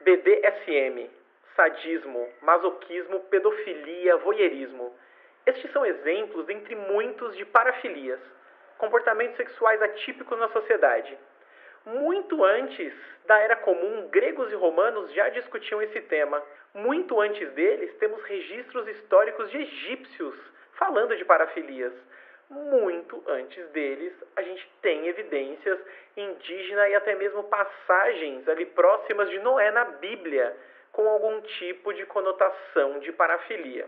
BDSM, sadismo, masoquismo, pedofilia, voyeurismo. Estes são exemplos dentre muitos de parafilias, comportamentos sexuais atípicos na sociedade. Muito antes da Era Comum, gregos e romanos já discutiam esse tema. Muito antes deles, temos registros históricos de egípcios falando de parafilias. Muito antes deles, a gente tem evidências indígenas e até mesmo passagens ali próximas de Noé na Bíblia, com algum tipo de conotação de parafilia.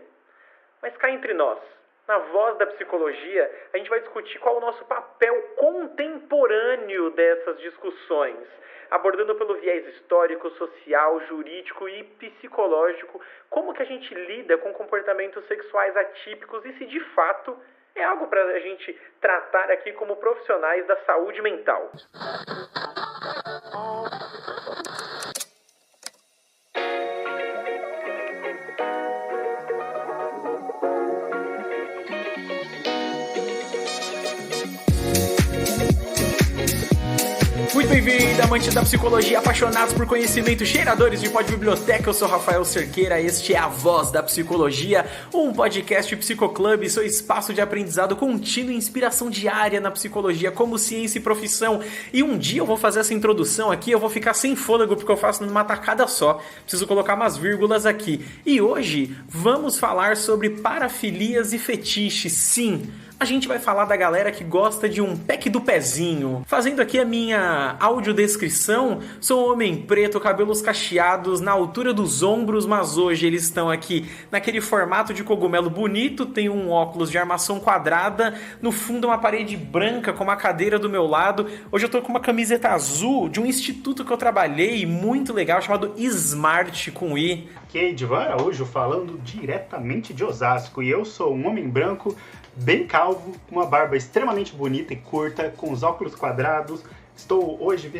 Mas cá entre nós, na Voz da Psicologia, a gente vai discutir qual é o nosso papel contemporâneo dessas discussões, abordando pelo viés histórico, social, jurídico e psicológico como que a gente lida com comportamentos sexuais atípicos e se de fato é algo para a gente tratar aqui como profissionais da saúde mental. Muito bem-vindo, amantes da psicologia, apaixonados por conhecimento, cheiradores de biblioteca. Eu sou Rafael Cerqueira, este é a Voz da Psicologia, um podcast psicoclube, seu espaço de aprendizado contínuo e inspiração diária na psicologia como ciência e profissão. E um dia eu vou fazer essa introdução aqui, eu vou ficar sem fôlego porque eu faço numa tacada só. Preciso colocar umas vírgulas aqui. E hoje vamos falar sobre parafilias e fetiches, sim. A gente vai falar da galera que gosta de um pack do pezinho. Fazendo aqui a minha audiodescrição, sou um homem preto, cabelos cacheados na altura dos ombros, mas hoje eles estão aqui naquele formato de cogumelo bonito, tem um óculos de armação quadrada, no fundo uma parede branca com uma cadeira do meu lado. Hoje eu tô com uma camiseta azul de um instituto que eu trabalhei, muito legal, chamado Smart com I. Aqui é Edvan Araújo falando diretamente de Osasco e eu sou um homem branco, bem calvo, com uma barba extremamente bonita e curta, com os óculos quadrados. Estou hoje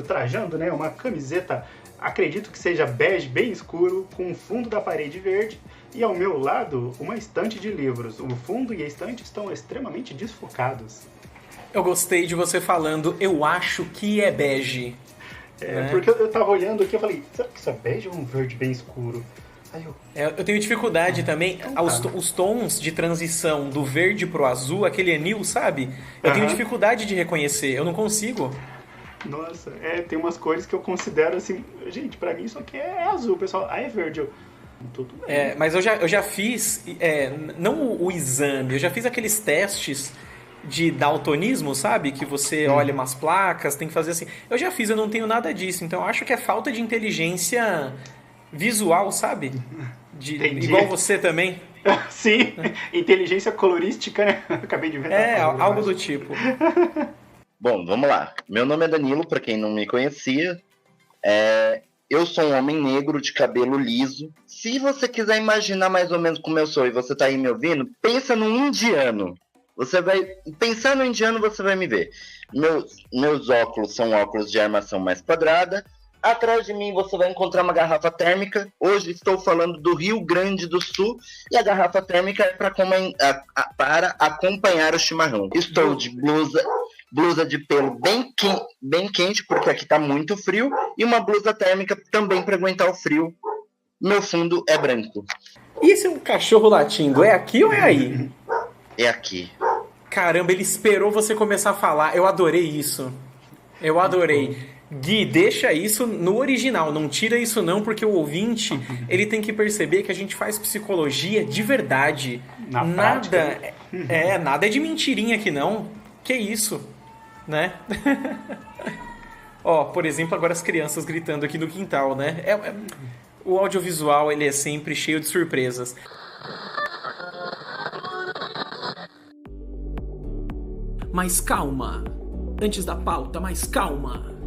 trajando, uma camiseta, acredito que seja bege, bem escuro, com o fundo da parede verde. E ao meu lado, uma estante de livros. O fundo e a estante estão extremamente desfocados. Eu gostei de você falando, eu acho que é bege. Porque eu tava olhando aqui e falei, será que isso é bege ou um verde bem escuro? Eu tenho dificuldade também, os tons de transição do verde pro azul, aquele anil, sabe? Eu tenho dificuldade de reconhecer, eu não consigo. Nossa, tem umas cores que eu considero assim, gente, pra mim isso aqui é azul, pessoal, é verde, tudo bem. Mas eu já fiz, não o exame, eu já fiz aqueles testes de daltonismo, sabe? Que você olha umas placas, tem que fazer assim. Eu não tenho nada disso, então eu acho que é falta de inteligência visual, sabe? Igual você também. Sim, inteligência colorística, né? Acabei de inventar. Algo do tipo. Bom, vamos lá. Meu nome é Danilo, para quem não me conhecia. Eu sou um homem negro de cabelo liso. Se você quiser imaginar mais ou menos como eu sou e você tá aí me ouvindo, pensa num indiano. Você vai pensar no indiano, você vai me ver. Meus óculos são óculos de armação mais quadrada. Atrás de mim você vai encontrar uma garrafa térmica. Hoje estou falando do Rio Grande do Sul e a garrafa térmica é para acompanhar o chimarrão. Estou de blusa de pelo bem quente, porque aqui está muito frio, e uma blusa térmica também para aguentar o frio. Meu fundo é branco. E esse é um cachorro latindo? É aqui ou é aí? É aqui. Caramba, ele esperou você começar a falar. Eu adorei isso. Eu adorei. Gui, deixa isso no original, não tira isso não, porque o ouvinte, ele tem que perceber que a gente faz psicologia de verdade. Nada é de mentirinha aqui não. Que isso, né? Por exemplo, agora as crianças gritando aqui no quintal, né? O audiovisual, ele é sempre cheio de surpresas. Mas calma. Antes da pauta, mais calma.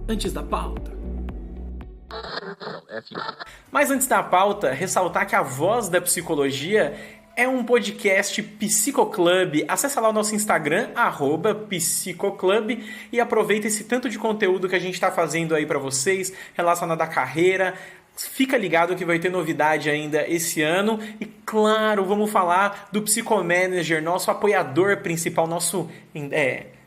Antes da pauta. Mas antes da pauta, ressaltar que a Voz da Psicologia é um podcast psicoclube. Acesse lá o nosso Instagram, @psicoclube, e aproveita esse tanto de conteúdo que a gente está fazendo aí para vocês, relacionado à carreira. Fica ligado que vai ter novidade ainda esse ano. E claro, vamos falar do Psicomanager, nosso apoiador principal, nosso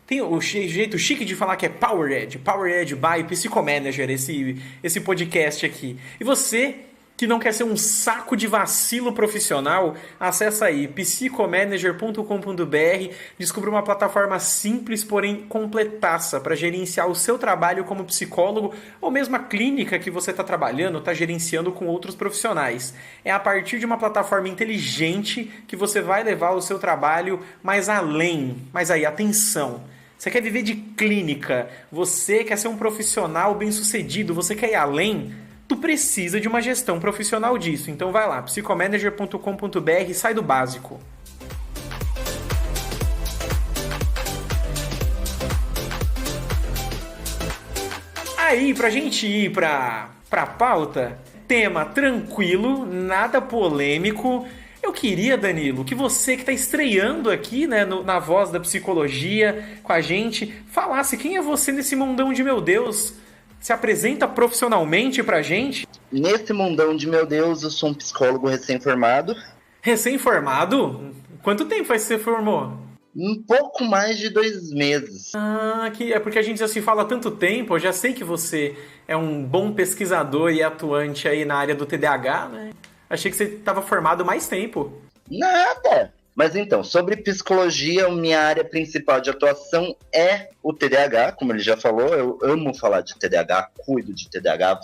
Tem o jeito chique de falar que é Powered by Psychomanager, esse podcast aqui. E você que não quer ser um saco de vacilo profissional, acessa aí psychomanager.com.br, descubra uma plataforma simples, porém completaça, para gerenciar o seu trabalho como psicólogo ou mesmo a clínica que você está trabalhando, está gerenciando com outros profissionais. É a partir de uma plataforma inteligente que você vai levar o seu trabalho mais além. Mas aí, atenção! Você quer viver de clínica, você quer ser um profissional bem-sucedido, você quer ir além? Tu precisa de uma gestão profissional disso. Então vai lá, psychomanager.com.br e sai do básico. Aí, pra gente ir pra pauta, tema tranquilo, nada polêmico. Eu queria, Danilo, que você que está estreando aqui, né, na Voz da Psicologia com a gente, falasse quem é você nesse mundão de meu Deus. Se apresenta profissionalmente pra gente? Nesse mundão de meu Deus, eu sou um psicólogo recém-formado. Recém-formado? Quanto tempo faz que você formou? Um pouco mais de 2 meses. Que é porque a gente já se fala há tanto tempo, eu já sei que você é um bom pesquisador e atuante aí na área do TDAH, né? Achei que você estava formado mais tempo. Nada! Mas então, sobre psicologia, minha área principal de atuação é o TDAH, como ele já falou. Eu amo falar de TDAH, cuido de TDAH.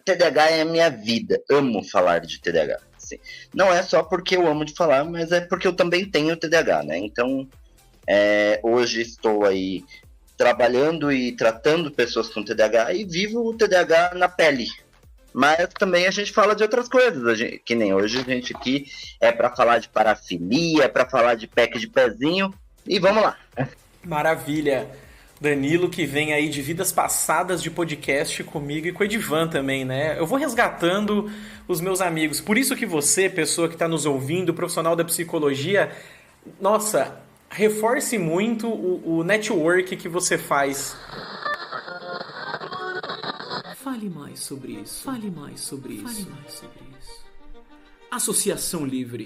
TDAH é a minha vida, amo falar de TDAH. Assim, não é só porque eu amo de falar, mas é porque eu também tenho TDAH, né? Então, hoje estou aí trabalhando e tratando pessoas com TDAH e vivo o TDAH na pele. Mas também a gente fala de outras coisas, que nem hoje a gente aqui é para falar de parafilia, é para falar de pack de pezinho, e vamos lá. Maravilha. Danilo que vem aí de vidas passadas de podcast comigo e com o Edivan também, né? Eu vou resgatando os meus amigos. Por isso que você, pessoa que está nos ouvindo, profissional da psicologia, nossa, reforce muito o network que você faz. Fale mais sobre isso. Fale mais sobre isso. Fale mais sobre isso. Associação Livre.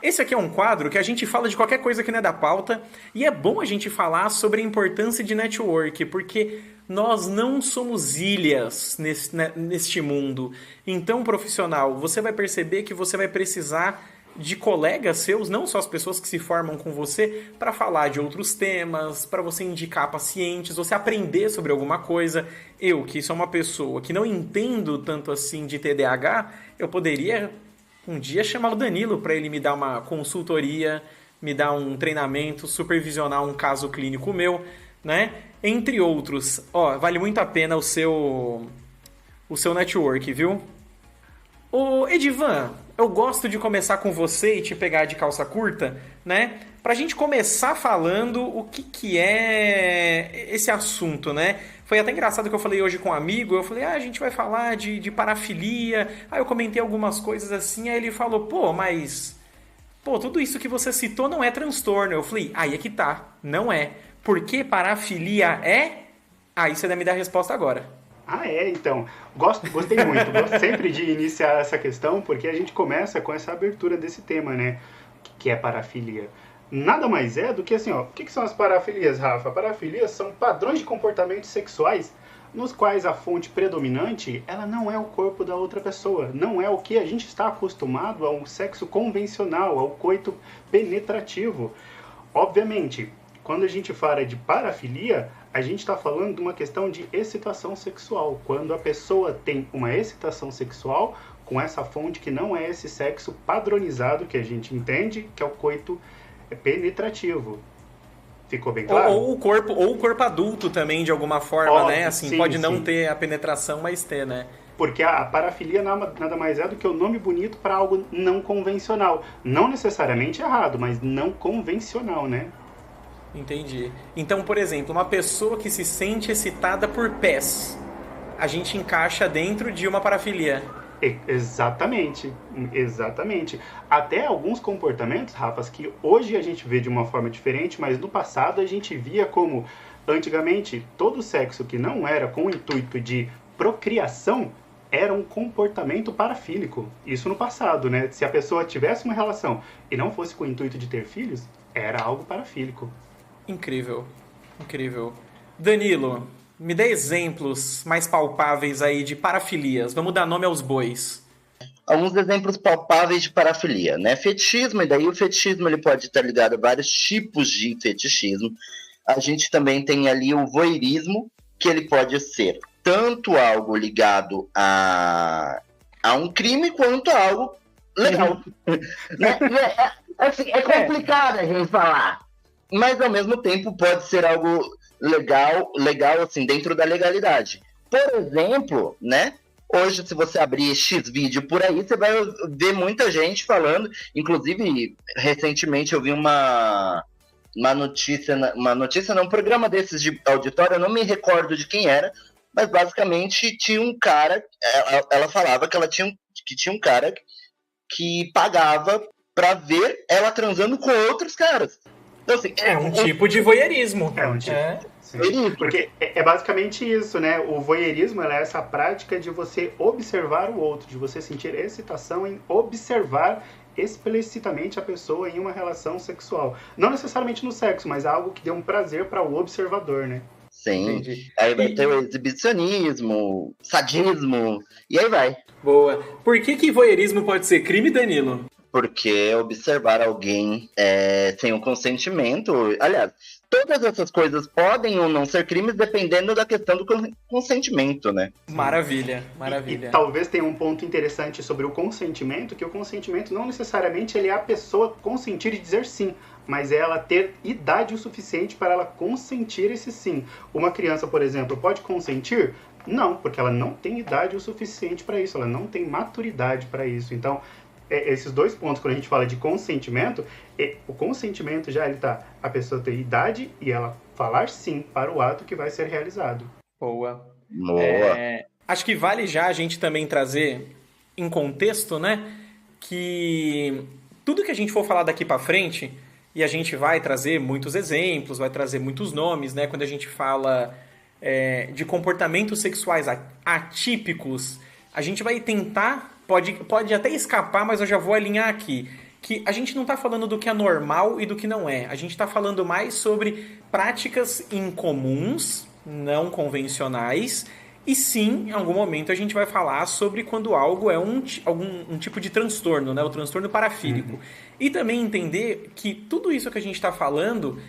Esse aqui é um quadro que a gente fala de qualquer coisa que não é da pauta e é bom a gente falar sobre a importância de network, porque nós não somos ilhas neste mundo. Então, profissional, você vai perceber que você vai precisar de colegas seus, não só as pessoas que se formam com você, para falar de outros temas, para você indicar pacientes, você aprender sobre alguma coisa. Eu, que sou uma pessoa que não entendo tanto assim de TDAH, eu poderia um dia chamar o Danilo para ele me dar uma consultoria, me dar um treinamento, supervisionar um caso clínico meu, né? Entre outros. Vale muito a pena o seu network, viu? Ô, Edivan, eu gosto de começar com você e te pegar de calça curta, né? Pra gente começar falando o que é esse assunto, né? Foi até engraçado que eu falei hoje com um amigo, eu falei, a gente vai falar de parafilia, aí eu comentei algumas coisas assim, aí ele falou, mas tudo isso que você citou não é transtorno. Eu falei, aí é que tá, não é. Por que parafilia é? Aí você deve me dar a resposta agora. Então, gostei muito, gosto sempre de iniciar essa questão, porque a gente começa com essa abertura desse tema, né, que é parafilia. Nada mais é do que assim, o que são as parafilias, Rafa? Parafilias são padrões de comportamentos sexuais nos quais a fonte predominante, ela não é o corpo da outra pessoa, não é o que a gente está acostumado a um sexo convencional, ao coito penetrativo. Obviamente, quando a gente fala de parafilia, a gente está falando de uma questão de excitação sexual. Quando a pessoa tem uma excitação sexual com essa fonte que não é esse sexo padronizado que a gente entende, que é o coito penetrativo. Ficou bem claro? Ou o corpo adulto também, de alguma forma, né? Assim, sim, pode não ter a penetração, mas ter, né? Porque a parafilia nada mais é do que o nome bonito para algo não convencional. Não necessariamente errado, mas não convencional, né? Entendi. Então, por exemplo, uma pessoa que se sente excitada por pés, a gente encaixa dentro de uma parafilia. Exatamente. Até alguns comportamentos, Rafa, que hoje a gente vê de uma forma diferente, mas no passado a gente via como, antigamente, todo sexo que não era com o intuito de procriação era um comportamento parafílico. Isso no passado, né? Se a pessoa tivesse uma relação e não fosse com o intuito de ter filhos, era algo parafílico. Incrível, incrível. Danilo, me dê exemplos mais palpáveis aí de parafilias. Vamos dar nome aos bois. Alguns exemplos palpáveis de parafilia, né? Fetichismo, e daí o fetichismo ele pode estar ligado a vários tipos de fetichismo. A gente também tem ali o voyeurismo, que ele pode ser tanto algo ligado a um crime quanto a algo legal. Né? Assim, é complicado a gente falar, mas ao mesmo tempo pode ser algo legal assim, dentro da legalidade. Por exemplo, né? Hoje, se você abrir X vídeo por aí, você vai ver muita gente falando. Inclusive, recentemente eu vi uma notícia, um programa desses de auditório, eu não me recordo de quem era, mas basicamente tinha um cara, ela falava que tinha um cara que pagava pra ver ela transando com outros caras. Então, assim, é um tipo de voyeurismo. É um tipo. Porque é basicamente isso, né? O voyeurismo é essa prática de você observar o outro, de você sentir excitação em observar explicitamente a pessoa em uma relação sexual. Não necessariamente no sexo, mas algo que dê um prazer para o observador, né? Sim. Entendi. Aí vai ter o exibicionismo, sadismo, e aí vai. Boa. Por que voyeurismo pode ser crime, Danilo? Porque observar alguém sem o consentimento... Aliás, todas essas coisas podem ou não ser crimes dependendo da questão do consentimento, né? Maravilha, maravilha. E talvez tenha um ponto interessante sobre o consentimento, que o consentimento não necessariamente ele é a pessoa consentir e dizer sim, mas é ela ter idade o suficiente para ela consentir esse sim. Uma criança, por exemplo, pode consentir? Não, porque ela não tem idade o suficiente para isso, ela não tem maturidade para isso. Então, esses dois pontos, quando a gente fala de consentimento, o consentimento já ele tá, a pessoa ter idade e ela falar sim para o ato que vai ser realizado. Boa. Boa. Acho que vale já a gente também trazer em contexto, né, que tudo que a gente for falar daqui para frente, e a gente vai trazer muitos exemplos, vai trazer muitos nomes, né, quando a gente fala de comportamentos sexuais atípicos, a gente vai tentar, pode até escapar, mas eu já vou alinhar aqui, que a gente não está falando do que é normal e do que não é. A gente está falando mais sobre práticas incomuns, não convencionais, e sim, em algum momento a gente vai falar sobre quando algo é um tipo de transtorno, né? O transtorno parafílico. E também entender que tudo isso que a gente está falando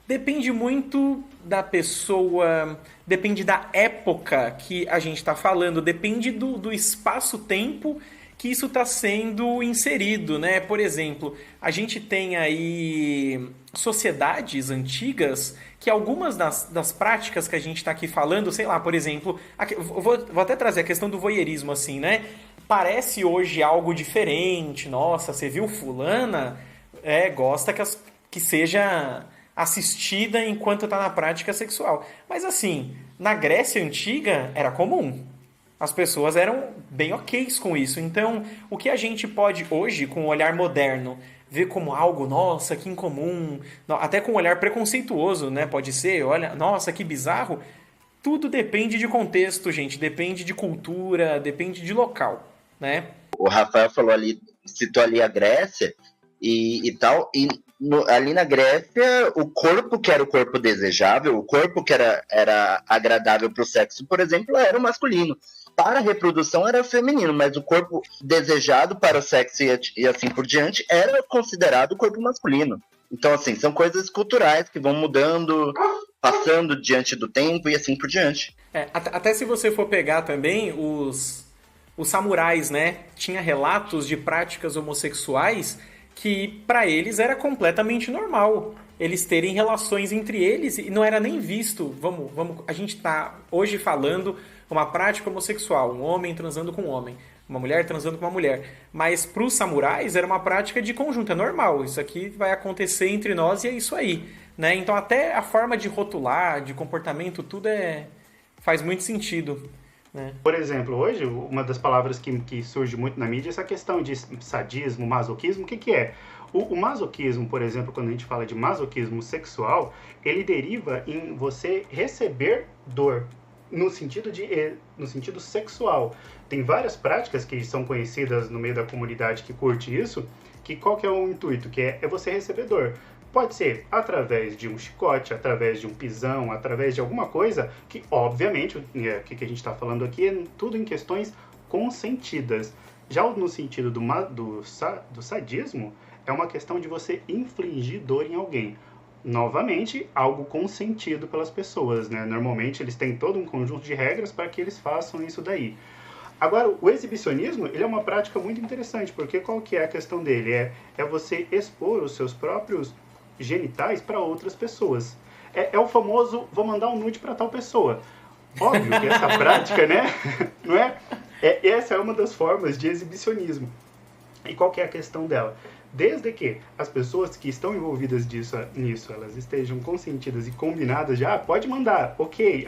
depende muito da pessoa, depende da época que a gente está falando, depende do espaço-tempo que isso está sendo inserido, né? Por exemplo, a gente tem aí sociedades antigas que algumas das práticas que a gente está aqui falando, sei lá, por exemplo, vou até trazer a questão do voyeurismo assim, né? Parece hoje algo diferente, nossa, você viu fulana? Gosta que seja assistida enquanto está na prática sexual. Mas assim, na Grécia Antiga era comum. As pessoas eram bem ok com isso. Então, o que a gente pode hoje, com o olhar moderno, ver como algo, nossa, que incomum, até com um olhar preconceituoso, né? Pode ser, olha, nossa, que bizarro. Tudo depende de contexto, gente. Depende de cultura, depende de local, né? O Rafael citou ali a Grécia e tal, e ali na Grécia, o corpo que era o corpo desejável, o corpo que era agradável para o sexo, por exemplo, era o masculino. Para a reprodução era feminino, mas o corpo desejado para o sexo e assim por diante era considerado o corpo masculino. Então, assim, são coisas culturais que vão mudando, passando diante do tempo e assim por diante. Até se você for pegar também os samurais, né? Tinha relatos de práticas homossexuais que para eles era completamente normal eles terem relações entre eles e não era nem visto. A gente está hoje falando uma prática homossexual, um homem transando com um homem, uma mulher transando com uma mulher. Mas para os samurais era uma prática de conjunto, é normal. Isso aqui vai acontecer entre nós e é isso aí, né? Então até a forma de rotular, de comportamento, tudo faz muito sentido. Né? Por exemplo, hoje, uma das palavras que surge muito na mídia é essa questão de sadismo, masoquismo. O que é? O masoquismo, por exemplo, quando a gente fala de masoquismo sexual, ele deriva em você receber dor, no sentido sexual. Tem várias práticas que são conhecidas no meio da comunidade que curte isso, que qual que é o intuito? Que é você receber dor. Pode ser através de um chicote, através de um pisão, através de alguma coisa que, obviamente, o que a gente está falando aqui é tudo em questões consentidas. Já no sentido do sadismo, é uma questão de você infligir dor em alguém. Novamente, algo consentido pelas pessoas, né? Normalmente, eles têm todo um conjunto de regras para que eles façam isso daí. Agora, o exibicionismo, ele é uma prática muito interessante, porque qual que é a questão dele? É você expor os seus próprios genitais para outras pessoas. É o famoso, vou mandar um nude para tal pessoa. Óbvio que essa prática, né? Não é? Essa é uma das formas de exibicionismo. E qual que é a questão dela? Desde que as pessoas que estão envolvidas nisso, elas estejam consentidas e combinadas de, pode mandar, ok,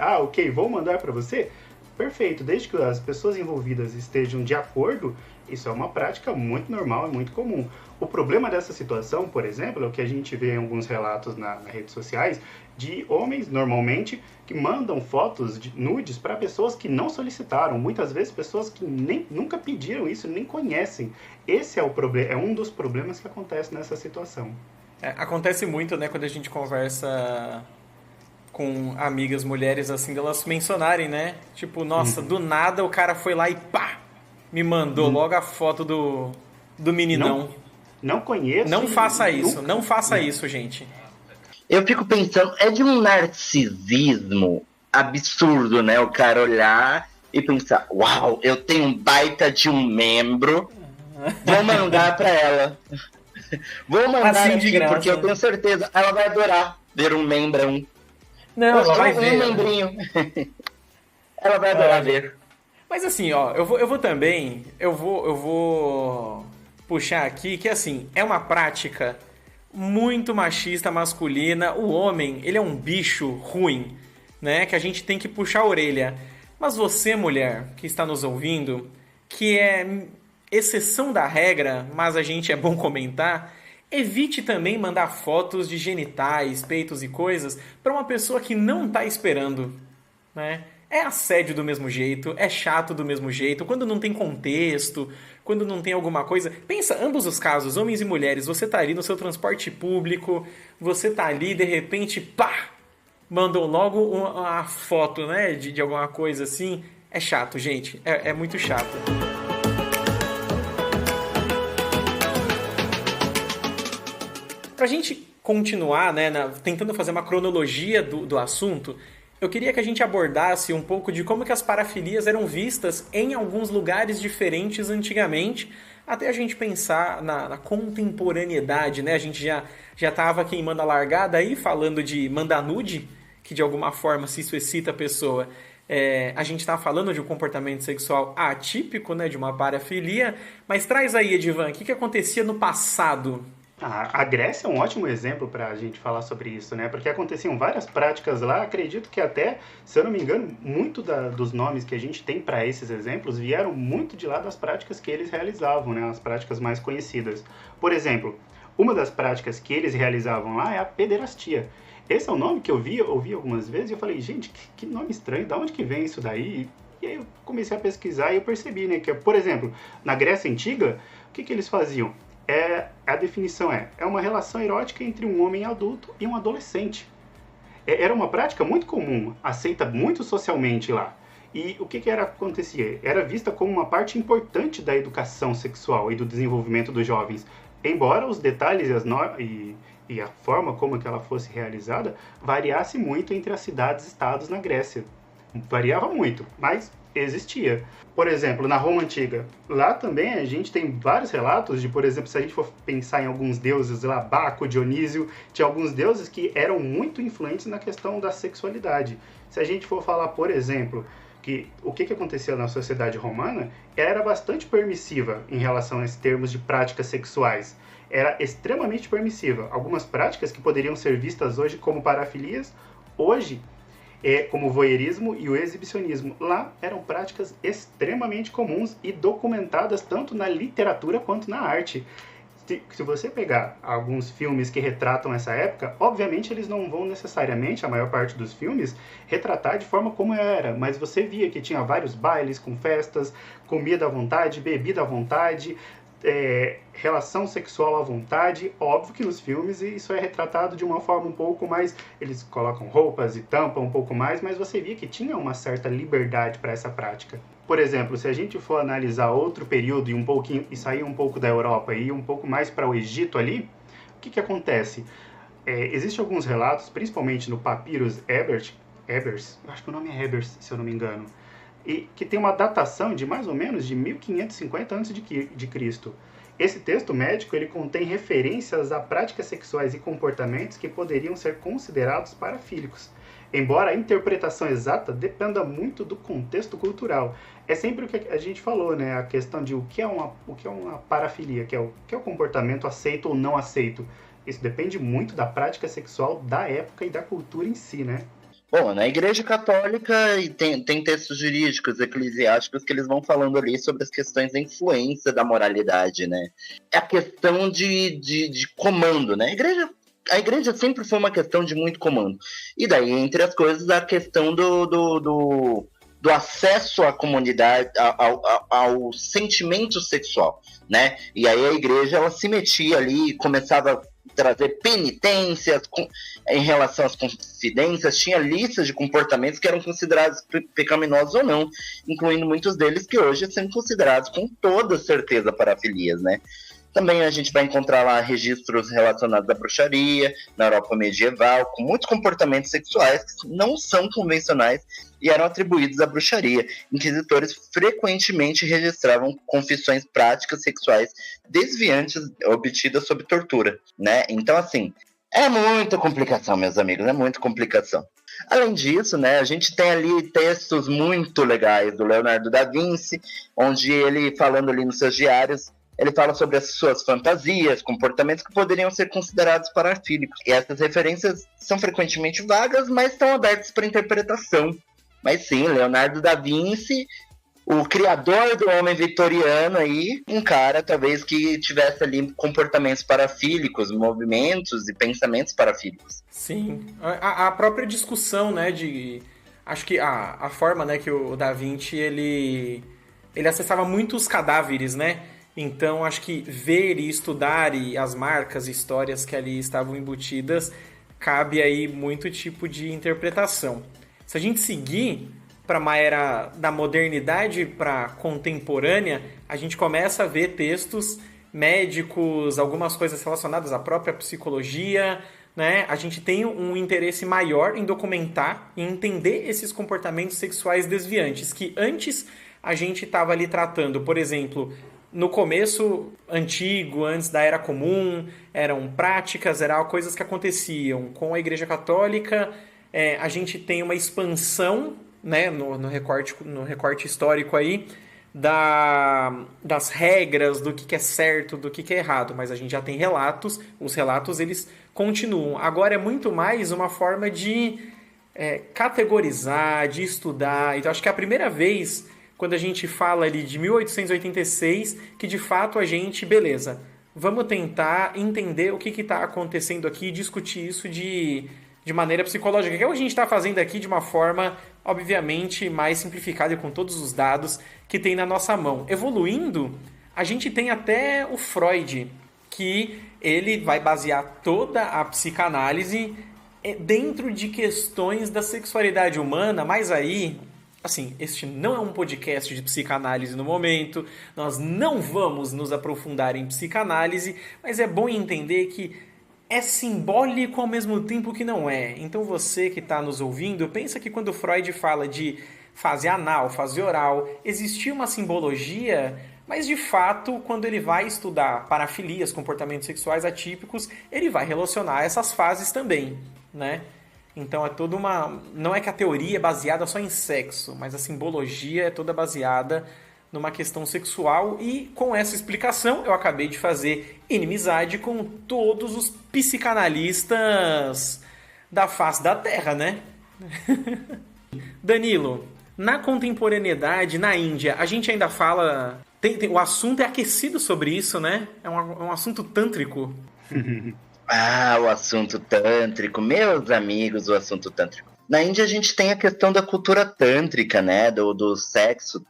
vou mandar para você, perfeito. Desde que as pessoas envolvidas estejam de acordo, isso é uma prática muito normal e muito comum. O problema dessa situação, por exemplo, é o que a gente vê em alguns relatos nas redes sociais, de homens, normalmente, que mandam fotos de nudes para pessoas que não solicitaram. Muitas vezes, pessoas que nunca pediram isso, nem conhecem. Esse é o problema, é um dos problemas que acontece nessa situação. Acontece muito, né, quando a gente conversa com amigas mulheres, assim, delas mencionarem, né? Tipo, nossa, do nada o cara foi lá e pá! Me mandou logo a foto do meninão. Não conheço. Não faça isso, não faça isso, gente. Eu fico pensando, é de um narcisismo absurdo, né? O cara olhar e pensar, uau, eu tenho um baita de um membro, vou mandar pra ela. Vou mandar assim de aqui, graça, porque eu tenho certeza, ela vai adorar ver um membrão. Não, ela vai um ver. membrinho. Ela vai adorar ver. Mas assim, ó, eu vou puxar aqui que assim, é uma prática muito machista, masculina. O homem, ele é um bicho ruim, né? Que a gente tem que puxar a orelha. Mas você, mulher, que está nos ouvindo, que é exceção da regra, mas a gente é bom comentar, evite também mandar fotos de genitais, peitos e coisas para uma pessoa que não está esperando, né? É assédio do mesmo jeito, é chato do mesmo jeito, quando não tem contexto, quando não tem alguma coisa. Pensa, ambos os casos, homens e mulheres, você tá ali no seu transporte público, você tá ali, de repente, pá! Mandou logo uma foto, né, de alguma coisa assim. É chato, gente, é muito chato. Pra gente continuar, né, tentando fazer uma cronologia do assunto, eu queria que a gente abordasse um pouco de como que as parafilias eram vistas em alguns lugares diferentes antigamente, até a gente pensar na contemporaneidade, né? A gente já estava queimando a largada aí, falando de mandar nude, que de alguma forma, se isso excita a pessoa, a gente está falando de um comportamento sexual atípico, né? De uma parafilia, mas traz aí, Edivan, o que acontecia no passado? A Grécia é um ótimo exemplo para a gente falar sobre isso, né? Porque aconteciam várias práticas lá, acredito que até, se eu não me engano, muito dos nomes que a gente tem para esses exemplos vieram muito de lá das práticas que eles realizavam, né? As práticas mais conhecidas. Por exemplo, uma das práticas que eles realizavam lá é a pederastia. Esse é um nome que eu ouvi algumas vezes e eu falei, gente, que nome estranho, de onde que vem isso daí? E aí eu comecei a pesquisar e eu percebi, né? Que, por exemplo, na Grécia Antiga, o que eles faziam? A definição é uma relação erótica entre um homem adulto e um adolescente. Era uma prática muito comum, aceita muito socialmente lá. E o que acontecia? Era vista como uma parte importante da educação sexual e do desenvolvimento dos jovens. Embora os detalhes e a forma como que ela fosse realizada variasse muito entre as cidades e estados na Grécia. Variava muito, mas existia. Por exemplo, na Roma Antiga, lá também a gente tem vários relatos de, por exemplo, se a gente for pensar em alguns deuses lá, Baco, Dionísio, tinha alguns deuses que eram muito influentes na questão da sexualidade. Se a gente for falar, por exemplo, que o que acontecia na sociedade romana era bastante permissiva em relação a esses termos de práticas sexuais. Era extremamente permissiva. Algumas práticas que poderiam ser vistas hoje como parafilias, hoje como o voyeurismo e o exibicionismo. Lá eram práticas extremamente comuns e documentadas tanto na literatura quanto na arte. Se você pegar alguns filmes que retratam essa época, obviamente eles não vão necessariamente, a maior parte dos filmes, retratar de forma como era, mas você via que tinha vários bailes com festas, comida à vontade, bebida à vontade, relação sexual à vontade. Óbvio que nos filmes isso é retratado de uma forma um pouco mais... Eles colocam roupas e tampam um pouco mais, mas você via que tinha uma certa liberdade para essa prática. Por exemplo, se a gente for analisar outro período e sair um pouco da Europa e ir um pouco mais para o Egito ali, o que acontece? Existem alguns relatos, principalmente no Papyrus Ebers, acho que o nome é Ebers, se eu não me engano, e que tem uma datação de mais ou menos de 1550 a.C. Esse texto médico ele contém referências a práticas sexuais e comportamentos que poderiam ser considerados parafílicos, embora a interpretação exata dependa muito do contexto cultural. É sempre o que a gente falou, né? A questão de o que é uma parafilia, que é o comportamento aceito ou não aceito. Isso depende muito da prática sexual da época e da cultura em si, né? Bom, na Igreja Católica tem textos jurídicos, eclesiásticos, que eles vão falando ali sobre as questões da influência da moralidade, né? É a questão de comando, né? A igreja sempre foi uma questão de muito comando. E daí, entre as coisas, a questão do acesso à comunidade, ao sentimento sexual, né? E aí a igreja, ela se metia ali, começava a trazer penitências em relação às confidências, tinha listas de comportamentos que eram considerados pecaminosos ou não, incluindo muitos deles que hoje são considerados com toda certeza parafilias, né? Também a gente vai encontrar lá registros relacionados à bruxaria, na Europa medieval, com muitos comportamentos sexuais que não são convencionais e eram atribuídos à bruxaria. Inquisitores frequentemente registravam confissões práticas sexuais desviantes obtidas sob tortura, né? Então, assim, é muita complicação, meus amigos, é muita complicação. Além disso, né, a gente tem ali textos muito legais do Leonardo da Vinci, onde ele, falando ali nos seus diários, ele fala sobre as suas fantasias, comportamentos que poderiam ser considerados parafílicos. E essas referências são frequentemente vagas, mas estão abertas para interpretação. Mas sim, Leonardo da Vinci, o criador do homem vitoriano aí, um cara talvez que tivesse ali comportamentos parafílicos, movimentos e pensamentos parafílicos. Sim, a própria discussão, né, acho que a forma, né, que o Da Vinci, ele acessava muito os cadáveres, né? Então, acho que ver e estudar e as marcas e histórias que ali estavam embutidas, cabe aí muito tipo de interpretação. Se a gente seguir para uma era da modernidade para contemporânea, a gente começa a ver textos médicos, algumas coisas relacionadas à própria psicologia, né? A gente tem um interesse maior em documentar e entender esses comportamentos sexuais desviantes, que antes a gente estava ali tratando, por exemplo... No começo antigo, antes da Era Comum, eram práticas, eram coisas que aconteciam. Com a Igreja Católica, a gente tem uma expansão, né, no recorte histórico aí, das regras, do que é certo, do que é errado. Mas a gente já tem relatos, os relatos eles continuam. Agora é muito mais uma forma de categorizar, de estudar. Então acho que é a primeira vez... Quando a gente fala ali de 1886, que de fato a gente, beleza, vamos tentar entender o que está acontecendo aqui e discutir isso de maneira psicológica, que é o que a gente está fazendo aqui de uma forma, obviamente, mais simplificada e com todos os dados que tem na nossa mão. Evoluindo, a gente tem até o Freud, que ele vai basear toda a psicanálise dentro de questões da sexualidade humana, mas aí... Assim, este não é um podcast de psicanálise no momento, nós não vamos nos aprofundar em psicanálise, mas é bom entender que é simbólico ao mesmo tempo que não é. Então você que está nos ouvindo, pensa que quando Freud fala de fase anal, fase oral, existia uma simbologia, mas de fato, quando ele vai estudar parafilias, comportamentos sexuais atípicos, ele vai relacionar essas fases também, né? Então é toda uma... Não é que a teoria é baseada só em sexo, mas a simbologia é toda baseada numa questão sexual. E com essa explicação eu acabei de fazer inimizade com todos os psicanalistas da face da Terra, né? Danilo, na contemporaneidade, na Índia, a gente ainda fala... o assunto é aquecido sobre isso, né? É um assunto tântrico. Ah, o assunto tântrico, meus amigos, o assunto tântrico. Na Índia a gente tem a questão da cultura tântrica, né, do sexo,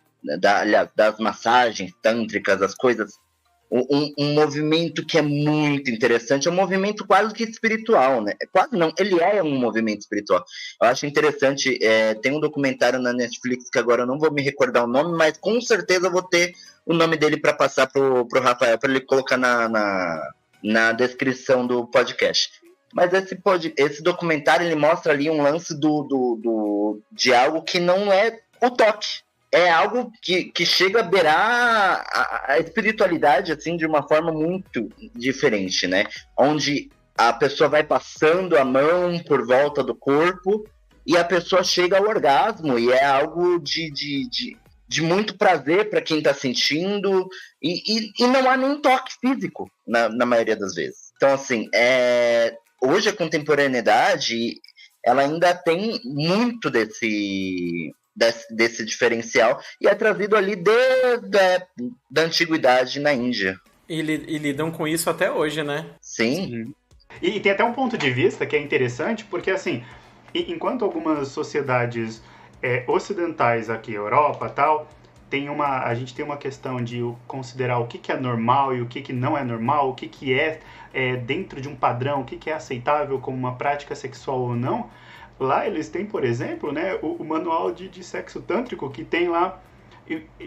das massagens tântricas, as coisas um movimento que é muito interessante, é um movimento quase que espiritual, né? Quase não, ele é um movimento espiritual. Eu acho interessante, tem um documentário na Netflix que agora eu não vou me recordar o nome, mas com certeza eu vou ter o nome dele para passar pro Rafael, para ele colocar na descrição do podcast. Mas esse documentário, ele mostra ali um lance de algo que não é o toque. É algo que chega a beirar a espiritualidade, assim, de uma forma muito diferente, né? Onde a pessoa vai passando a mão por volta do corpo e a pessoa chega ao orgasmo, e é algo de muito prazer para quem está sentindo, e não há nenhum toque físico na maioria das vezes. Então, assim, hoje a contemporaneidade, ela ainda tem muito desse diferencial, e é trazido ali da antiguidade na Índia. E lidam com isso até hoje, né? Sim. E tem até um ponto de vista que é interessante, porque assim, enquanto algumas sociedades ocidentais aqui, Europa tal, a gente tem uma questão de considerar o que é normal e o que não é normal, o que é dentro de um padrão, o que é aceitável como uma prática sexual ou não. Lá eles têm, por exemplo, né, o manual de sexo tântrico, que tem lá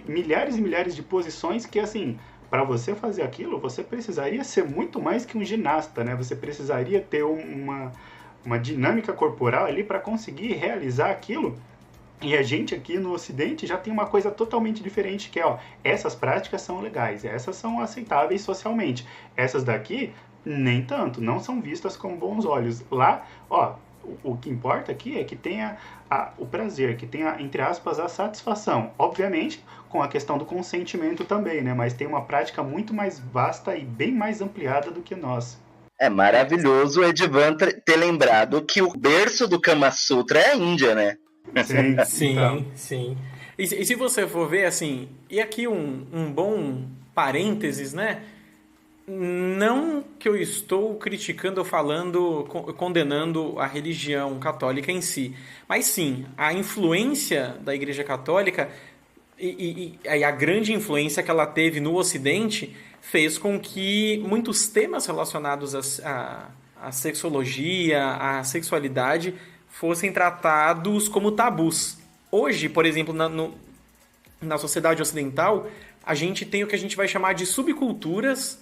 milhares e milhares de posições que, assim, para você fazer aquilo, você precisaria ser muito mais que um ginasta, né? Você precisaria ter uma dinâmica corporal ali para conseguir realizar aquilo. E a gente aqui no Ocidente já tem uma coisa totalmente diferente, que é, essas práticas são legais, essas são aceitáveis socialmente. Essas daqui, nem tanto, não são vistas com bons olhos. Lá, o que importa aqui é que tenha o prazer, que tenha, entre aspas, a satisfação. Obviamente, com a questão do consentimento também, né? Mas tem uma prática muito mais vasta e bem mais ampliada do que nós. É maravilhoso o Edivan ter lembrado que o berço do Kama Sutra é a Índia, né? Sim, então. Sim. E se você for ver, assim, e aqui um bom parênteses, né? Não que eu estou criticando ou falando, condenando a religião católica em si, mas sim, a influência da Igreja Católica e a grande influência que ela teve no Ocidente fez com que muitos temas relacionados à sexologia, à sexualidade, fossem tratados como tabus. Hoje, por exemplo, na sociedade ocidental, a gente tem o que a gente vai chamar de subculturas,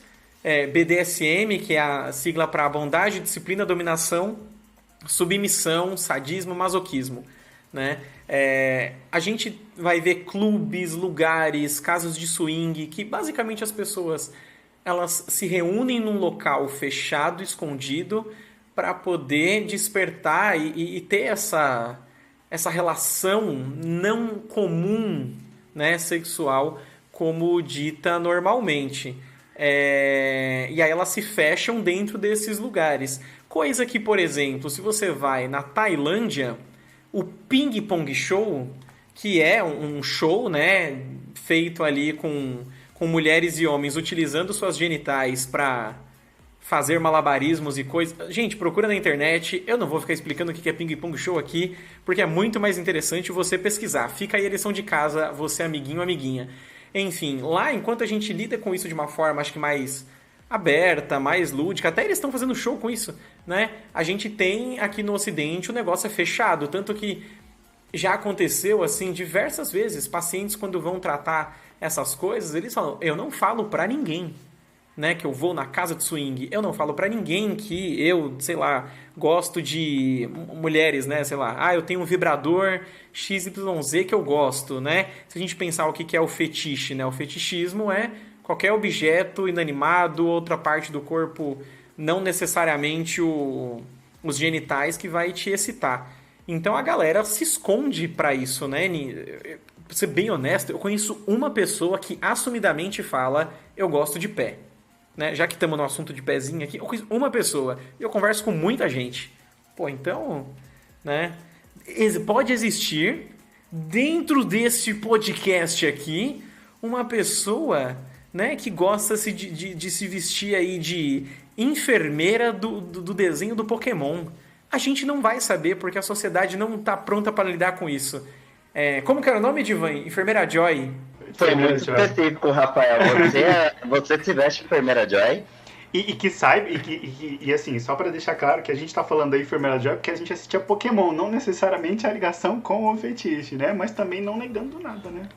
BDSM, que é a sigla para bondade, disciplina, dominação, submissão, sadismo, masoquismo, né? A gente vai ver clubes, lugares, casas de swing, que basicamente as pessoas elas se reúnem num local fechado, escondido, para poder despertar e ter essa relação não comum, né, sexual, como dita normalmente. E aí elas se fecham dentro desses lugares. Coisa que, por exemplo, se você vai na Tailândia, o Ping Pong Show, que é um show, né, feito ali com mulheres e homens utilizando suas genitais para fazer malabarismos e coisas. Gente, procura na internet. Eu não vou ficar explicando o que é Ping Pong Show aqui, porque é muito mais interessante você pesquisar. Fica aí a lição de casa, você amiguinho, amiguinha. Enfim, lá, enquanto a gente lida com isso de uma forma, acho que mais aberta, mais lúdica, até eles estão fazendo show com isso, né? A gente tem aqui no Ocidente o negócio é fechado, tanto que já aconteceu, assim, diversas vezes, pacientes quando vão tratar essas coisas, eles falam, eu não falo pra ninguém, né, que eu vou na casa de swing, eu não falo pra ninguém que eu, sei lá, gosto de mulheres, né, sei lá, eu tenho um vibrador XYZ que eu gosto, né, se a gente pensar o que é o fetiche, né, o fetichismo é qualquer objeto inanimado, outra parte do corpo, não necessariamente os genitais que vai te excitar. Então a galera se esconde pra isso, né, pra ser bem honesto, eu conheço uma pessoa que assumidamente fala, eu gosto de pé. Né? Já que estamos no assunto de pezinho aqui, eu conheço uma pessoa e eu converso com muita gente. Pô, então, né? Pode existir dentro desse podcast aqui uma pessoa, né, que gosta de se vestir aí de enfermeira do desenho do Pokémon. A gente não vai saber porque a sociedade não está pronta para lidar com isso. Como que era o nome, Divan? Enfermeira Joy? Foi muito específico, Rafael. Você se veste enfermeira Joy? E que saiba, e assim, só pra deixar claro que a gente tá falando da enfermeira Joy porque a gente assistia Pokémon, não necessariamente a ligação com o fetiche, né? Mas também não negando nada, né?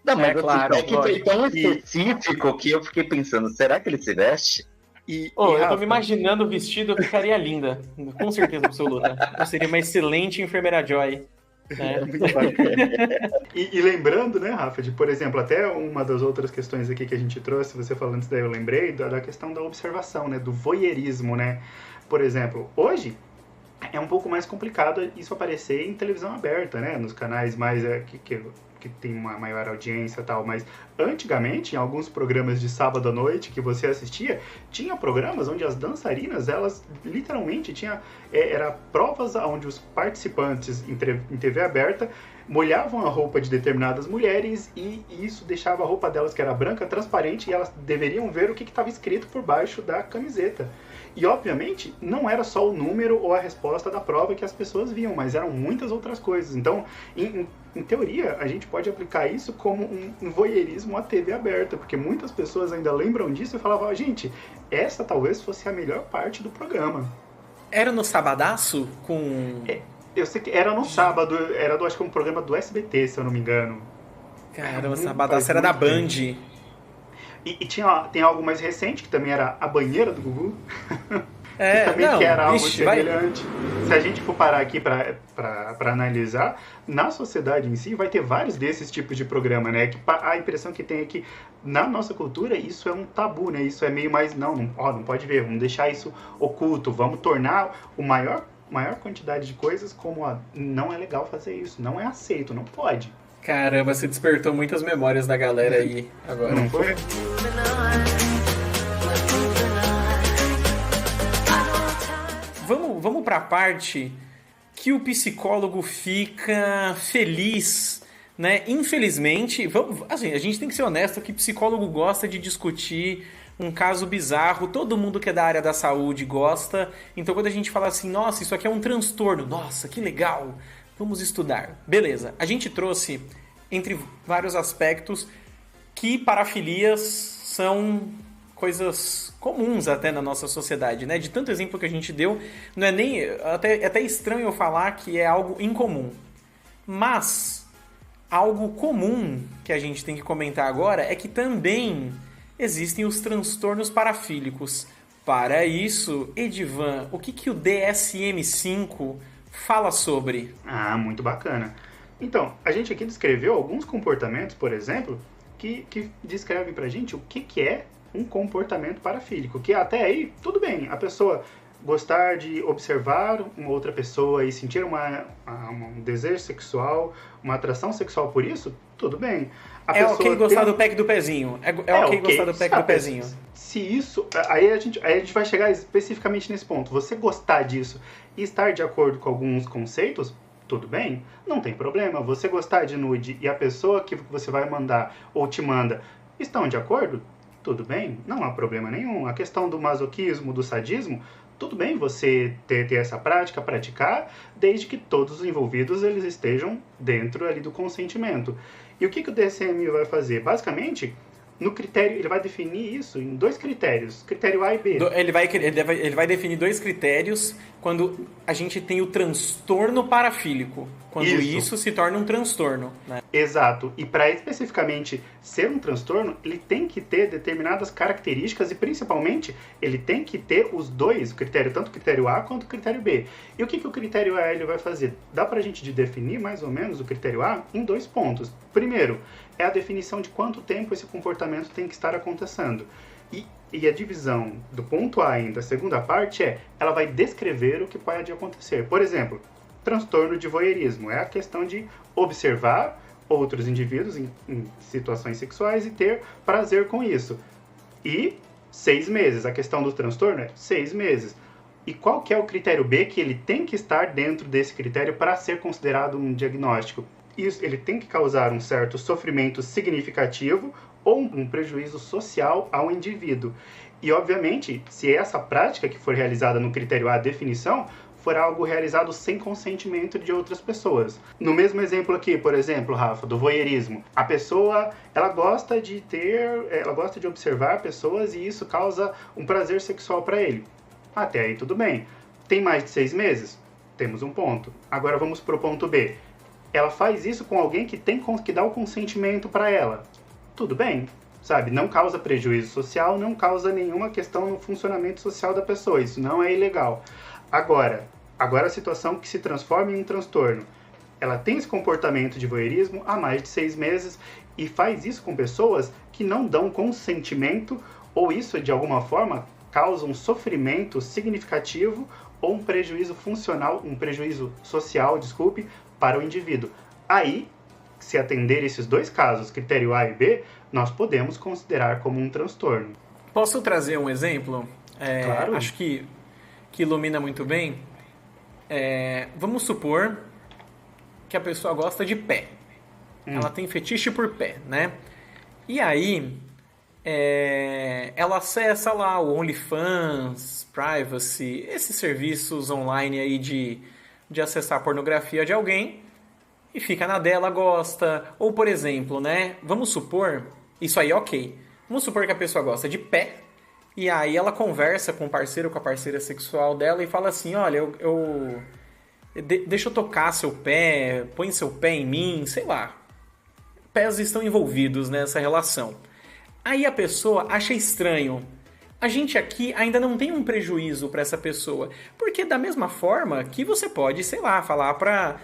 Não, mas claro, é que foi tão específico que eu fiquei pensando, será que ele se veste? Eu tô me imaginando o vestido, eu ficaria linda. Com certeza absoluta. Eu seria uma excelente enfermeira Joy. Né? E lembrando, né, Rafa, de, por exemplo, até uma das outras questões aqui que a gente trouxe, você falando isso daí, eu lembrei da questão da observação, né, do voyeurismo, né? Por exemplo, hoje é um pouco mais complicado isso aparecer em televisão aberta, né, nos canais mais que tem uma maior audiência e tal, mas antigamente, em alguns programas de sábado à noite que você assistia, tinha programas onde as dançarinas, elas literalmente era provas onde os participantes em TV aberta molhavam a roupa de determinadas mulheres e isso deixava a roupa delas, que era branca, transparente, e elas deveriam ver o que estava escrito por baixo da camiseta. E, obviamente, não era só o número ou a resposta da prova que as pessoas viam, mas eram muitas outras coisas. Então, em teoria, a gente pode aplicar isso como um voyeurismo à TV aberta, porque muitas pessoas ainda lembram disso e falavam, gente, essa talvez fosse a melhor parte do programa. Era no Sabadaço? Eu sei que era no sábado, acho que um programa do SBT, se eu não me engano. Caramba, o Sabadaço era da Band. E tem algo mais recente, que também era a banheira do Gugu. Que era algo semelhante. Se a gente for parar aqui para analisar, na sociedade em si vai ter vários desses tipos de programa, né? Que a impressão que tem é que na nossa cultura isso é um tabu, né? Isso é meio mais, não pode ver, vamos deixar isso oculto, vamos tornar o maior quantidade de coisas como, não é legal fazer isso, não é aceito, não pode. Caramba, você despertou muitas memórias da galera aí agora. Não foi? Vamos para a parte que o psicólogo fica feliz, né? Infelizmente, assim, a gente tem que ser honesto que psicólogo gosta de discutir um caso bizarro, todo mundo que é da área da saúde gosta. Então quando a gente fala assim, nossa, isso aqui é um transtorno, nossa, que legal, vamos estudar. Beleza, a gente trouxe, entre vários aspectos, que parafilias são coisas comuns até na nossa sociedade, né? De tanto exemplo que a gente deu, não é nem... é até estranho eu falar que é algo incomum. Mas, algo comum que a gente tem que comentar agora é que também existem os transtornos parafílicos. Para isso, Edivan, o que o DSM-5 fala sobre? Muito bacana. Então, a gente aqui descreveu alguns comportamentos, por exemplo, que descrevem pra gente o que é um comportamento parafílico, que até aí, tudo bem, a pessoa gostar de observar uma outra pessoa e sentir um desejo sexual, uma atração sexual por isso, tudo bem. Ok gostar do pack do pezinho. É ok gostar do pack do pezinho. Se isso... Aí a gente vai chegar especificamente nesse ponto. Você gostar disso e estar de acordo com alguns conceitos, tudo bem, não tem problema. Você gostar de nude e a pessoa que você vai mandar ou te manda estão de acordo, tudo bem, não há problema nenhum. A questão do masoquismo, do sadismo, tudo bem você ter essa prática, praticar, desde que todos os envolvidos eles estejam dentro ali do consentimento. E o que o DSM vai fazer? Basicamente, no critério, ele vai definir isso em 2 critérios, critério A e B. Ele vai definir 2 critérios quando a gente tem o transtorno parafílico, quando isso se torna um transtorno, né? Exato, e para especificamente ser um transtorno, ele tem que ter determinadas características e principalmente ele tem que ter os 2, tanto o critério A quanto o critério B. E o que o critério A ele vai fazer? Dá pra gente definir mais ou menos o critério A em 2 pontos. Primeiro, é a definição de quanto tempo esse comportamento tem que estar acontecendo. E a divisão do ponto A ainda, a segunda parte ela vai descrever o que pode acontecer. Por exemplo, transtorno de voyeurismo é a questão de observar outros indivíduos em situações sexuais e ter prazer com isso. E 6 meses, a questão do transtorno é 6 meses. E qual que é o critério B que ele tem que estar dentro desse critério para ser considerado um diagnóstico? Isso, ele tem que causar um certo sofrimento significativo ou um prejuízo social ao indivíduo. E, obviamente, se essa prática que for realizada no critério A, definição, for algo realizado sem consentimento de outras pessoas. No mesmo exemplo aqui, por exemplo, Rafa, do voyeurismo. A pessoa, ela gosta de observar pessoas e isso causa um prazer sexual para ele. Até aí tudo bem. Tem mais de 6 meses? Temos um ponto. Agora vamos pro ponto B. Ela faz isso com alguém que dá o consentimento para ela. Tudo bem, sabe? Não causa prejuízo social, não causa nenhuma questão no funcionamento social da pessoa. Isso não é ilegal. Agora a situação que se transforma em um transtorno. Ela tem esse comportamento de voyeurismo há mais de 6 meses e faz isso com pessoas que não dão consentimento ou isso, de alguma forma, causa um sofrimento significativo ou um prejuízo funcional, um prejuízo social, para o indivíduo. Aí, se atender esses 2 casos, critério A e B, nós podemos considerar como um transtorno. Posso trazer um exemplo? Claro. Acho que ilumina muito bem. Vamos supor que a pessoa gosta de pé. Ela tem fetiche por pé, né? E aí, ela acessa lá o OnlyFans, Privacy, esses serviços online aí de acessar a pornografia de alguém e fica na dela, gosta. Ou, por exemplo, né? Vamos supor, isso aí ok. Vamos supor que a pessoa gosta de pé e aí ela conversa com o parceiro, com a parceira sexual dela e fala assim, olha, deixa eu tocar seu pé, põe seu pé em mim, sei lá. Pés estão envolvidos nessa relação. Aí a pessoa acha estranho. A gente aqui ainda não tem um prejuízo para essa pessoa. Porque da mesma forma que você pode, sei lá, falar pra...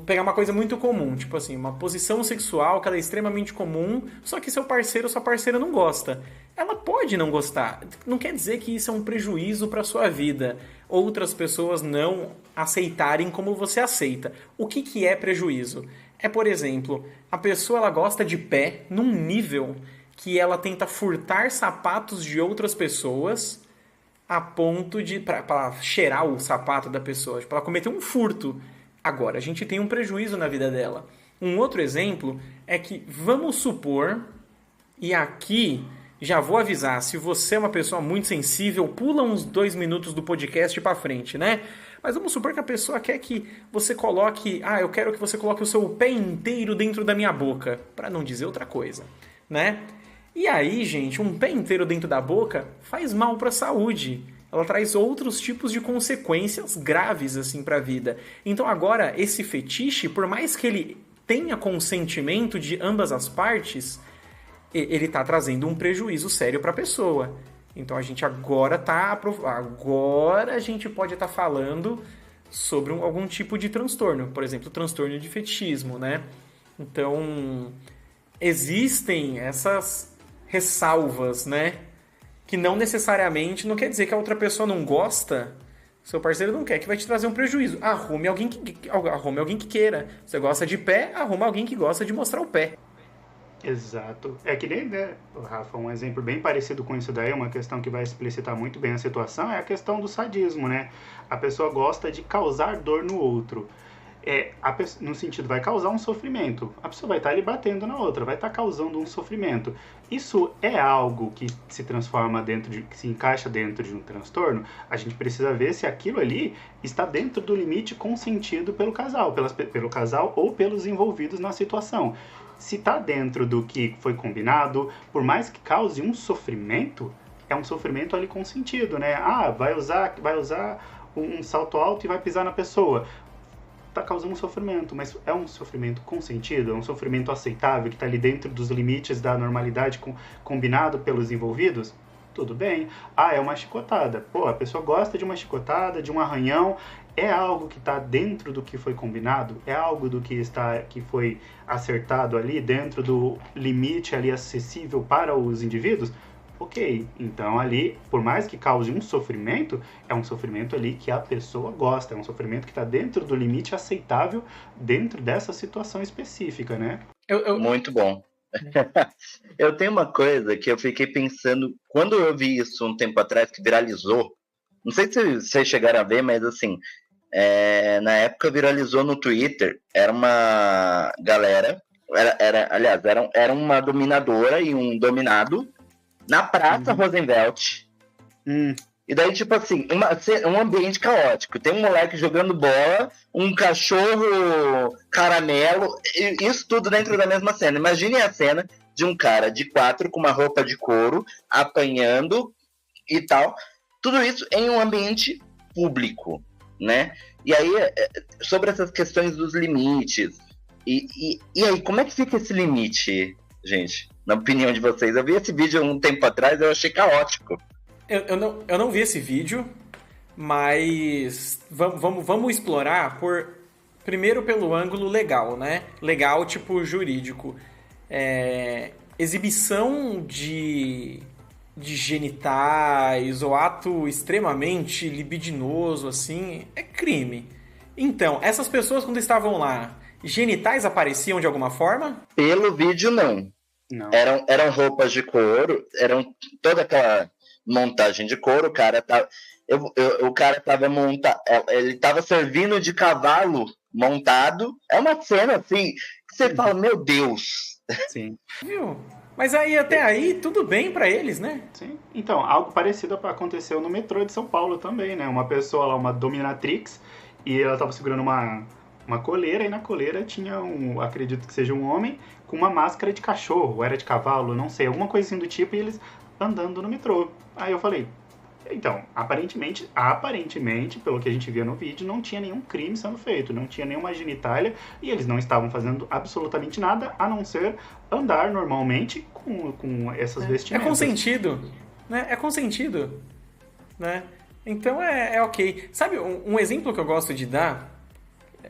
pegar uma coisa muito comum, tipo assim, uma posição sexual que ela é extremamente comum, só que seu parceiro ou sua parceira não gosta. Ela pode não gostar. Não quer dizer que isso é um prejuízo para sua vida. Outras pessoas não aceitarem como você aceita. O que é prejuízo? É, por exemplo, a pessoa ela gosta de pé num nível que ela tenta furtar sapatos de outras pessoas a ponto de... para cheirar o sapato da pessoa, para ela cometer um furto. Agora, a gente tem um prejuízo na vida dela. Um outro exemplo é que, vamos supor, e aqui já vou avisar, se você é uma pessoa muito sensível, pula uns 2 minutos do podcast para frente, né? Mas vamos supor que a pessoa quer que você coloque... eu quero que você coloque o seu pé inteiro dentro da minha boca, para não dizer outra coisa, né? E aí, gente, um pé inteiro dentro da boca faz mal para a saúde. Ela traz outros tipos de consequências graves assim para a vida. Então agora, esse fetiche, por mais que ele tenha consentimento de ambas as partes, ele está trazendo um prejuízo sério para a pessoa. Então a gente agora a gente pode estar falando sobre algum tipo de transtorno. Por exemplo, transtorno de fetichismo, né? Então, existem essas ressalvas, né? Que não necessariamente, não quer dizer que a outra pessoa não gosta, seu parceiro não quer, que vai te trazer um prejuízo. Arrume alguém que queira. Você gosta de pé, arrume alguém que gosta de mostrar o pé. Exato. É que nem, né, Rafa, um exemplo bem parecido com isso daí, uma questão que vai explicitar muito bem a situação, é a questão do sadismo, né? A pessoa gosta de causar dor no outro. No sentido, vai causar um sofrimento. A pessoa vai estar ali batendo na outra, vai estar causando um sofrimento. Isso é algo que se transforma que se encaixa dentro de um transtorno. A gente precisa ver se aquilo ali está dentro do limite consentido pelo casal, pelo casal ou pelos envolvidos na situação. Se está dentro do que foi combinado, por mais que cause um sofrimento, é um sofrimento ali consentido, né? Vai usar um salto alto e vai pisar na pessoa. Está causando um sofrimento, mas é um sofrimento consentido, é um sofrimento aceitável, que está ali dentro dos limites da normalidade combinado pelos envolvidos? Tudo bem. É uma chicotada. A pessoa gosta de uma chicotada, de um arranhão, é algo que está dentro do que foi combinado? É algo do que foi acertado ali, dentro do limite ali acessível para os indivíduos? Ok, então ali, por mais que cause um sofrimento, é um sofrimento ali que a pessoa gosta, é um sofrimento que está dentro do limite aceitável dentro dessa situação específica, né? Muito bom. Eu tenho uma coisa que eu fiquei pensando, quando eu vi isso um tempo atrás, que viralizou, não sei se vocês chegaram a ver, mas assim, na época viralizou no Twitter, era uma galera, era uma dominadora e um dominado, na Praça Roosevelt, E daí, tipo assim, um ambiente caótico. Tem um moleque jogando bola, um cachorro caramelo, isso tudo dentro da mesma cena. Imagine a cena de um cara de 4 com uma roupa de couro, apanhando e tal. Tudo isso em um ambiente público, né? E aí, sobre essas questões dos limites. E aí, como é que fica esse limite, gente? Na opinião de vocês? Eu vi esse vídeo um tempo atrás, eu achei caótico. Eu não vi esse vídeo, mas vamos explorar primeiro pelo ângulo legal, né? Legal, tipo, jurídico. Exibição de genitais ou ato extremamente libidinoso, assim, é crime. Então, essas pessoas quando estavam lá, genitais apareciam de alguma forma? Pelo vídeo, não. Eram roupas de couro, eram toda aquela montagem de couro, o cara tava ele tava servindo de cavalo montado. É uma cena assim que você fala, meu Deus. Sim. Viu? Mas aí até aí tudo bem pra eles, né? Sim. Então, algo parecido aconteceu no metrô de São Paulo também, né? Uma pessoa lá, uma dominatrix, e ela tava segurando uma coleira, e na coleira tinha acredito que seja um homem, com uma máscara de cachorro, ou era de cavalo, não sei, alguma coisa assim do tipo, e eles andando no metrô. Aí eu falei, então, aparentemente, pelo que a gente via no vídeo, não tinha nenhum crime sendo feito, não tinha nenhuma genitália, e eles não estavam fazendo absolutamente nada, a não ser andar normalmente com essas vestimentas. É consentido, né? É consentido, né? Então é ok. Sabe, um exemplo que eu gosto de dar,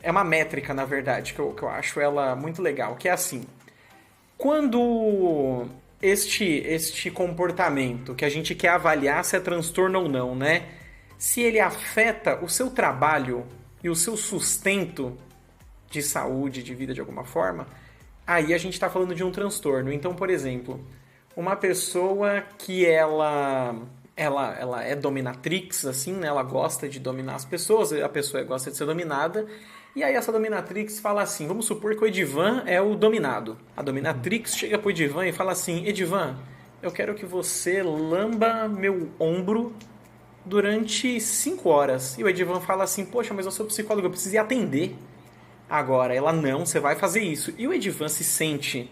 é uma métrica, na verdade, que eu acho ela muito legal, que é assim, quando este comportamento que a gente quer avaliar se é transtorno ou não, né? Se ele afeta o seu trabalho e o seu sustento de saúde, de vida de alguma forma, aí a gente está falando de um transtorno. Então, por exemplo, uma pessoa que ela é dominatrix, assim, né? Ela gosta de dominar as pessoas, a pessoa gosta de ser dominada. E aí essa dominatrix fala assim, vamos supor que o Edivan é o dominado. A dominatrix chega pro Edivan e fala assim, Edivan, eu quero que você lamba meu ombro durante 5 horas. E o Edivan fala assim, poxa, mas eu sou psicólogo, eu preciso ir atender agora. Ela, não, você vai fazer isso. E o Edivan se sente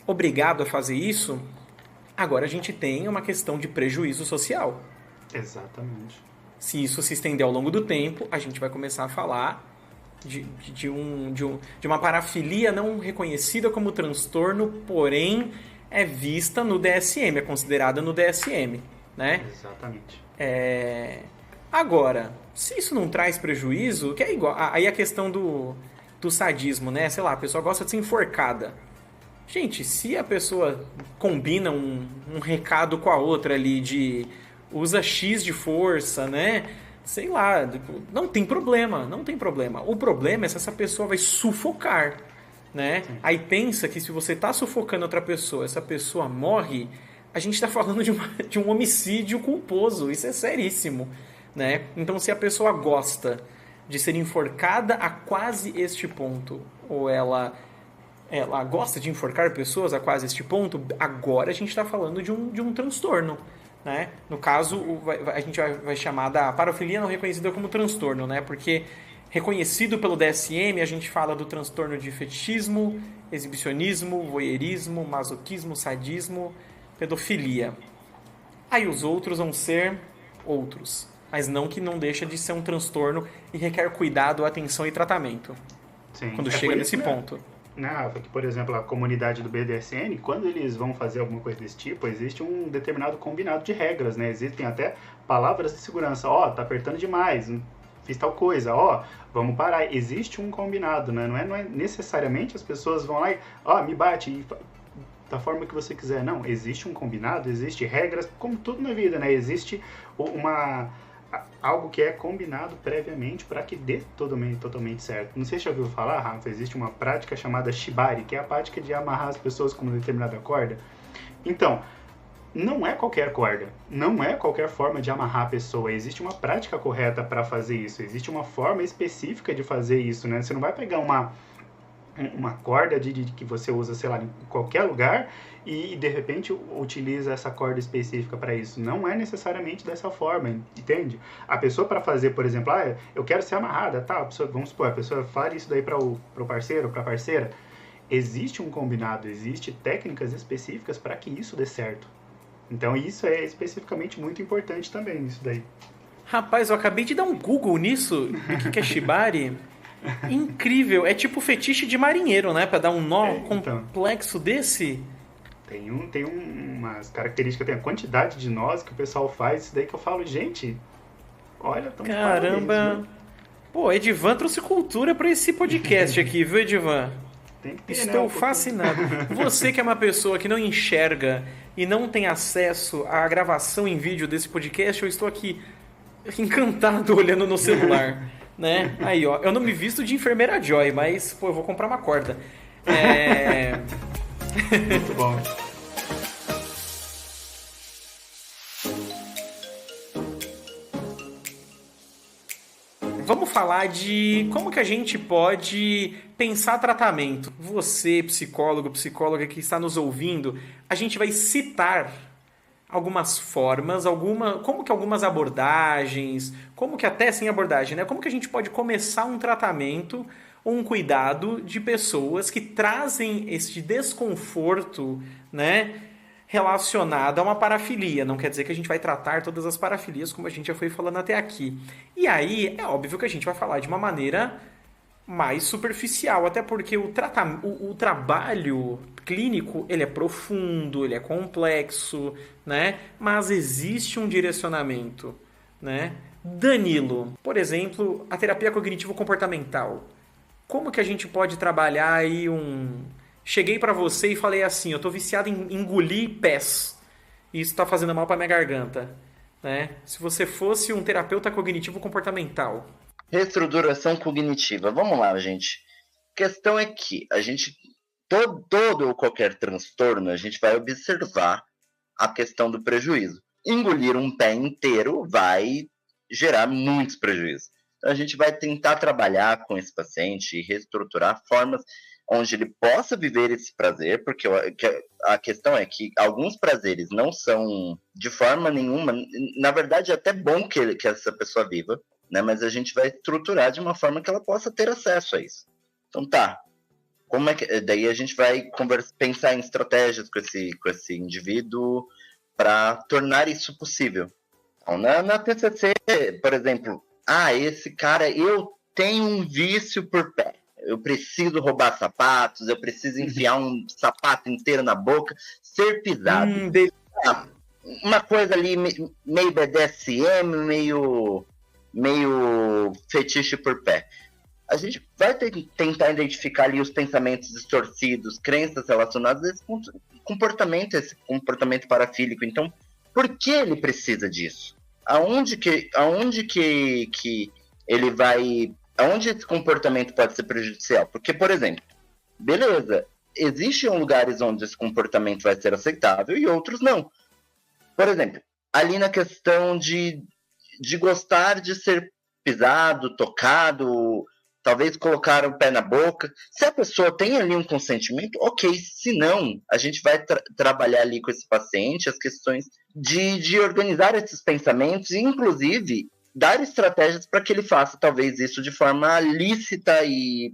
obrigado a fazer isso, agora a gente tem uma questão de prejuízo social. Exatamente. Se isso se estender ao longo do tempo, a gente vai começar a falar de uma parafilia não reconhecida como transtorno, porém é vista no DSM, é considerada no DSM, né? Exatamente. Agora, se isso não traz prejuízo, que é igual, aí a questão do sadismo, né? Sei lá, a pessoa gosta de ser enforcada. Gente, se a pessoa combina um recado com a outra ali usa X de força, né? Sei lá, não tem problema. O problema é se essa pessoa vai sufocar, né? Sim. Aí pensa que se você tá sufocando outra pessoa, essa pessoa morre, a gente tá falando de um homicídio culposo, isso é seríssimo, né? Então se a pessoa gosta de ser enforcada a quase este ponto, ou ela gosta de enforcar pessoas a quase este ponto, agora a gente está falando de um transtorno, né? No caso, a gente vai chamar da parafilia não reconhecida como transtorno, né? Porque reconhecido pelo DSM, a gente fala do transtorno de fetichismo, exibicionismo, voyeurismo, masoquismo, sadismo, pedofilia. Aí os outros vão ser outros, mas não que não deixa de ser um transtorno e requer cuidado, atenção e tratamento. Sim. Quando chega nesse ponto. Que, por exemplo, a comunidade do BDSM, quando eles vão fazer alguma coisa desse tipo, existe um determinado combinado de regras, né? Existem até palavras de segurança. Tá apertando demais, fiz tal coisa, vamos parar. Existe um combinado, né? Não é necessariamente as pessoas vão lá e, me bate da forma que você quiser. Não, existe um combinado, existe regras, como tudo na vida, né? Existe algo que é combinado previamente para que dê totalmente certo. Não sei se já ouviu falar, Rafa, existe uma prática chamada shibari, que é a prática de amarrar as pessoas com uma determinada corda. Então, não é qualquer corda, não é qualquer forma de amarrar a pessoa, existe uma prática correta para fazer isso, existe uma forma específica de fazer isso, né? Você não vai pegar uma corda de que você usa, sei lá, em qualquer lugar e de repente utiliza essa corda específica para isso. Não é necessariamente dessa forma, entende? A pessoa para fazer, por exemplo, eu quero ser amarrada, tá? A pessoa, vamos supor, a pessoa fala isso daí para o parceiro, para a parceira. Existe um combinado, existe técnicas específicas para que isso dê certo. Então isso é especificamente muito importante também, isso daí. Rapaz, eu acabei de dar um Google nisso, do que é shibari. Incrível, é tipo fetiche de marinheiro, né? Pra dar um nó complexo desse. Tem umas características, tem a quantidade de nós que o pessoal faz, isso daí que eu falo, gente, olha, tamo Caramba! Parabéns, pô, Edivan trouxe cultura pra esse podcast aqui, viu, Edivan? Tem que ter, Estou fascinado. Você que é uma pessoa que não enxerga e não tem acesso à gravação em vídeo desse podcast, eu estou aqui encantado olhando no celular, né? Aí, ó, eu não me visto de enfermeira Joy, mas, pô, eu vou comprar uma corda. Muito bom. Vamos falar de como que a gente pode pensar tratamento. Você, psicólogo, psicóloga que está nos ouvindo, a gente vai citar algumas formas, como que algumas abordagens, como que até sem abordagem, né? Como que a gente pode começar um tratamento ou um cuidado de pessoas que trazem esse desconforto, né, relacionado a uma parafilia. Não quer dizer que a gente vai tratar todas as parafilias, como a gente já foi falando até aqui. E aí, é óbvio que a gente vai falar de uma maneira mais superficial, até porque o trabalho clínico, ele é profundo, ele é complexo, né? Mas existe um direcionamento, né? Danilo, por exemplo, a terapia cognitivo-comportamental. Como que a gente pode trabalhar aí Cheguei pra você e falei assim, eu tô viciado em engolir pés. E isso tá fazendo mal pra minha garganta, né? Se você fosse um terapeuta cognitivo-comportamental. Reestruturação cognitiva. Vamos lá, gente. A questão é que a gente, todo ou qualquer transtorno, a gente vai observar a questão do prejuízo. Engolir um pé inteiro vai gerar muitos prejuízos. Então, a gente vai tentar trabalhar com esse paciente e reestruturar formas onde ele possa viver esse prazer, porque a questão é que alguns prazeres não são de forma nenhuma, na verdade é até bom que essa pessoa viva, né? Mas a gente vai estruturar de uma forma que ela possa ter acesso a isso. Então tá, como é que daí a gente vai pensar em estratégias com esse indivíduo para tornar isso possível. Então, na TCC, por exemplo, esse cara, eu tenho um vício por pé. Eu preciso roubar sapatos, eu preciso enfiar um sapato inteiro na boca, ser pisado. Uma coisa ali meio BDSM, meio fetiche por pé. A gente vai tentar identificar ali os pensamentos distorcidos, crenças relacionadas a esse comportamento parafílico. Então, por que ele precisa disso? Aonde ele vai... Aonde esse comportamento pode ser prejudicial? Porque, por exemplo, beleza, existem lugares onde esse comportamento vai ser aceitável e outros não. Por exemplo, ali na questão de gostar de ser pisado, tocado, talvez colocar o pé na boca. Se a pessoa tem ali um consentimento, ok. Se não, a gente vai trabalhar ali com esse paciente as questões de organizar esses pensamentos e, inclusive, dar estratégias para que ele faça, talvez, isso de forma lícita e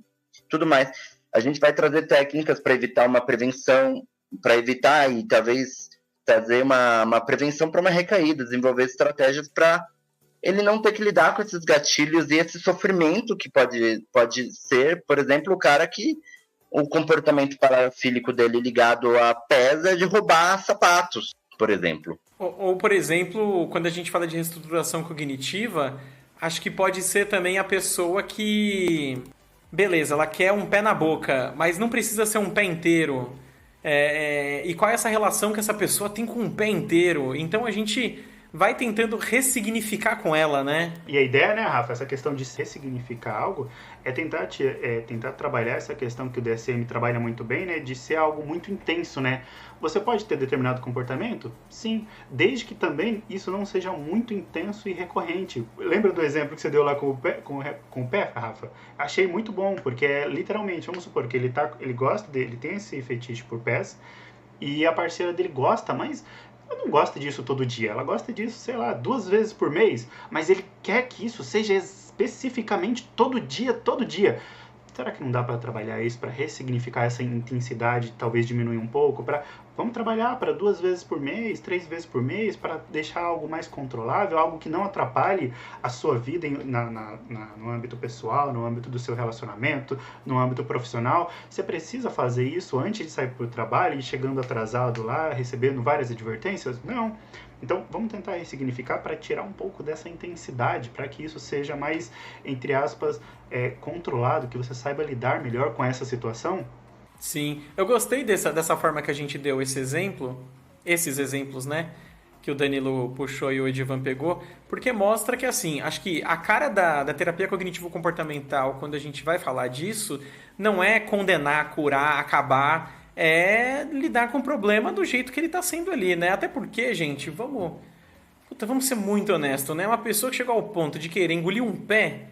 tudo mais. A gente vai trazer técnicas para evitar uma prevenção, para evitar e talvez trazer uma prevenção para uma recaída, desenvolver estratégias para ele não ter que lidar com esses gatilhos e esse sofrimento que pode ser, por exemplo, o cara que o comportamento parafílico dele ligado a pés é de roubar sapatos, por exemplo. Ou, por exemplo, quando a gente fala de reestruturação cognitiva, acho que pode ser também a pessoa que... Beleza, ela quer um pé na boca, mas não precisa ser um pé inteiro. E qual é essa relação que essa pessoa tem com um pé inteiro? Então a gente vai tentando ressignificar com ela, né? E a ideia, né, Rafa, essa questão de ressignificar algo é tentar trabalhar essa questão que o DSM trabalha muito bem, né, de ser algo muito intenso, né? Você pode ter determinado comportamento? Sim, desde que também isso não seja muito intenso e recorrente. Lembra do exemplo que você deu lá com o pé, Rafa? Achei muito bom, porque é literalmente, vamos supor que ele gosta dele, tem esse fetiche por pés, e a parceira dele gosta, mas ela não gosta disso todo dia. Ela gosta disso, sei lá, 2 vezes por mês. Mas ele quer que isso seja especificamente todo dia, todo dia. Será que não dá para trabalhar isso, para ressignificar essa intensidade, talvez diminuir um pouco? Vamos trabalhar para 2 vezes por mês, 3 vezes por mês, para deixar algo mais controlável, algo que não atrapalhe a sua vida no âmbito pessoal, no âmbito do seu relacionamento, no âmbito profissional. Você precisa fazer isso antes de sair para o trabalho e chegando atrasado lá, recebendo várias advertências? Não. Então, vamos tentar ressignificar para tirar um pouco dessa intensidade, para que isso seja mais, entre aspas, controlado, que você saiba lidar melhor com essa situação. Sim, eu gostei dessa forma que a gente deu esses exemplos, né, que o Danilo puxou e o Edivan pegou, porque mostra que, assim, acho que a cara da terapia cognitivo-comportamental, quando a gente vai falar disso, não é condenar, curar, acabar, é lidar com o problema do jeito que ele está sendo ali, né? Até porque, gente, vamos ser muito honestos, né? Uma pessoa que chegou ao ponto de querer engolir um pé,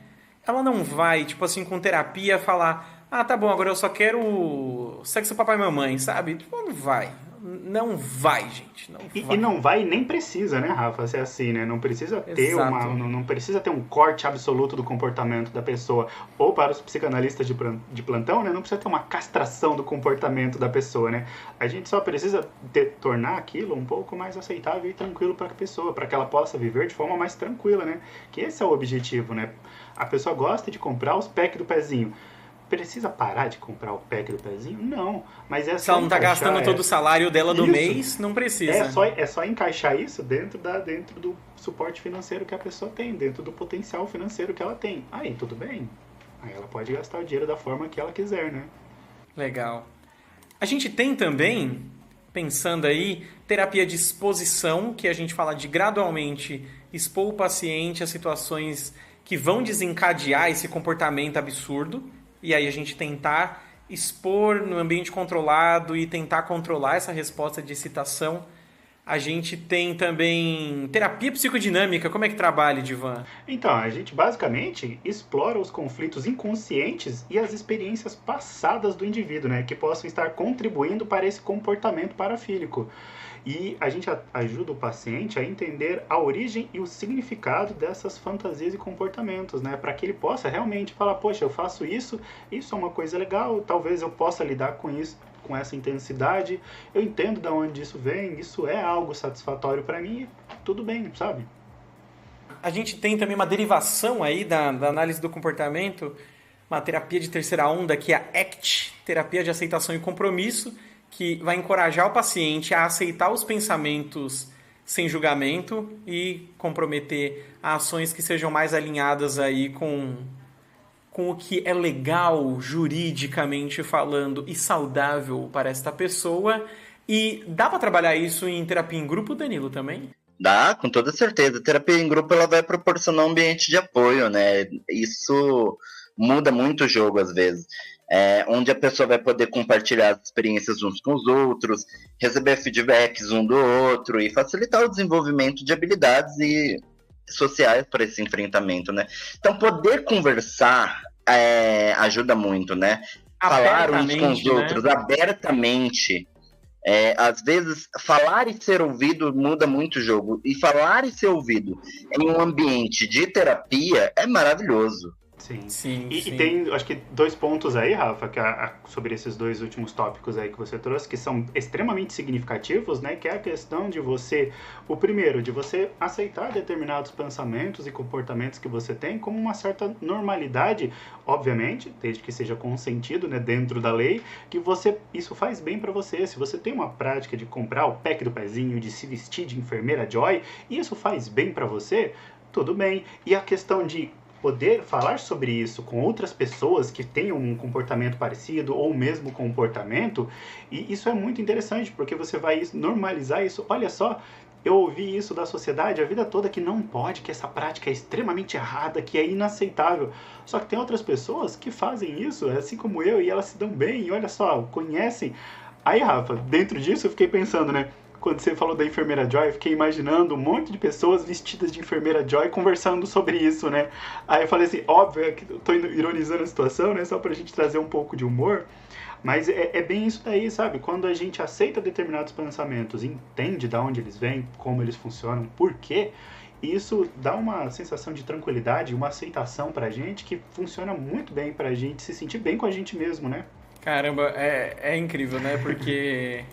ela não vai, tipo assim, com terapia falar, ah, tá bom, agora eu só quero sexo papai e mamãe, sabe? Tipo, não vai. Não vai, gente. Não vai. E não vai e nem precisa, né, Rafa? Ser assim, né? Não precisa ter Exato. não precisa ter um corte absoluto do comportamento da pessoa. Ou para os psicanalistas de plantão, né? Não precisa ter uma castração do comportamento da pessoa, né? A gente só precisa tornar aquilo um pouco mais aceitável e tranquilo para a pessoa, para que ela possa viver de forma mais tranquila, né? Que esse é o objetivo, né? A pessoa gosta de comprar os packs do pezinho. Precisa parar de comprar o pack do pezinho? Não, mas é só se ela não tá gastando todo o salário dela do mês, não precisa. É só encaixar isso dentro do suporte financeiro que a pessoa tem, dentro do potencial financeiro que ela tem. Aí, tudo bem. Aí ela pode gastar o dinheiro da forma que ela quiser, né? Legal. A gente tem também, pensando aí, terapia de exposição, que a gente fala de gradualmente expor o paciente a situações que vão desencadear esse comportamento absurdo. E aí a gente tentar expor no ambiente controlado e tentar controlar essa resposta de excitação. A gente tem também terapia psicodinâmica. Como é que trabalha, Edivan? Então, a gente basicamente explora os conflitos inconscientes e as experiências passadas do indivíduo, né, que possam estar contribuindo para esse comportamento parafílico. E a gente ajuda o paciente a entender a origem e o significado dessas fantasias e comportamentos, né? Para que ele possa realmente falar, poxa, eu faço isso é uma coisa legal, talvez eu possa lidar com isso, com essa intensidade, eu entendo de onde isso vem, isso é algo satisfatório para mim, tudo bem, sabe? A gente tem também uma derivação aí da análise do comportamento, uma terapia de terceira onda, que é a ACT, terapia de aceitação e compromisso, que vai encorajar o paciente a aceitar os pensamentos sem julgamento e comprometer ações que sejam mais alinhadas aí com o que é legal juridicamente falando e saudável para esta pessoa. E dá para trabalhar isso em terapia em grupo, Danilo, também? Dá, com toda certeza. A terapia em grupo ela vai proporcionar um ambiente de apoio, né? Isso muda muito o jogo às vezes. Onde a pessoa vai poder compartilhar as experiências uns com os outros, receber feedbacks um do outro e facilitar o desenvolvimento de habilidades sociais para esse enfrentamento, né? Então, poder conversar ajuda muito, né? Falar uns com os outros, né? Abertamente. Às vezes, falar e ser ouvido muda muito o jogo. E falar e ser ouvido em um ambiente de terapia é maravilhoso. Sim. E tem, acho que 2 pontos aí, Rafa, sobre esses 2 últimos tópicos aí que você trouxe, que são extremamente significativos, né? Que é a questão de você, o primeiro, de você aceitar determinados pensamentos e comportamentos que você tem como uma certa normalidade, obviamente, desde que seja consentido, né, dentro da lei, que isso faz bem para você. Se você tem uma prática de comprar o pack do pezinho, de se vestir de enfermeira Joy, e isso faz bem para você, tudo bem. E a questão de poder falar sobre isso com outras pessoas que tenham um comportamento parecido ou o mesmo comportamento, e isso é muito interessante, porque você vai normalizar isso. Olha só, eu ouvi isso da sociedade a vida toda, que não pode, que essa prática é extremamente errada, que é inaceitável. Só que tem outras pessoas que fazem isso, assim como eu, e elas se dão bem, e olha só, conhecem. Aí, Rafa, dentro disso eu fiquei pensando, né? Quando você falou da enfermeira Joy, eu fiquei imaginando um monte de pessoas vestidas de enfermeira Joy conversando sobre isso, né? Aí eu falei assim, óbvio, que eu tô ironizando a situação, né? Só pra gente trazer um pouco de humor. Mas é bem isso daí, sabe? Quando a gente aceita determinados pensamentos, entende de onde eles vêm, como eles funcionam, por quê, isso dá uma sensação de tranquilidade, uma aceitação pra gente que funciona muito bem pra gente se sentir bem com a gente mesmo, né? Caramba, é incrível, né? Porque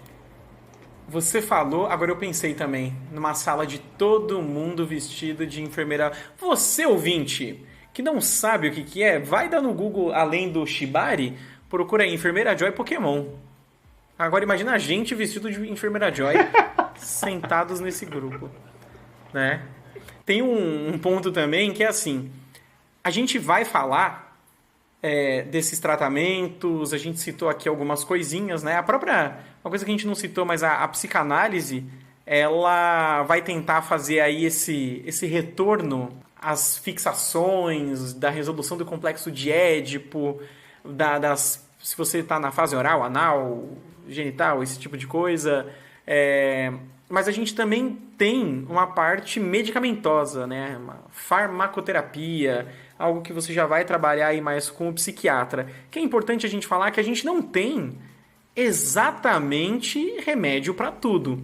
você falou, agora eu pensei também, numa sala de todo mundo vestido de enfermeira. Você, ouvinte, que não sabe o que é, vai dar no Google, além do Shibari, procura aí, enfermeira Joy Pokémon. Agora imagina a gente vestido de enfermeira Joy, sentados nesse grupo, né? Tem um ponto também que é assim, a gente vai falar desses tratamentos, a gente citou aqui algumas coisinhas, né? Uma coisa que a gente não citou, mas a psicanálise, ela vai tentar fazer aí esse retorno às fixações, da resolução do complexo de Édipo, se você está na fase oral, anal, genital, esse tipo de coisa. Mas a gente também tem uma parte medicamentosa, né? Uma farmacoterapia, algo que você já vai trabalhar aí mais com o psiquiatra. Que é importante a gente falar que a gente não tem exatamente remédio para tudo.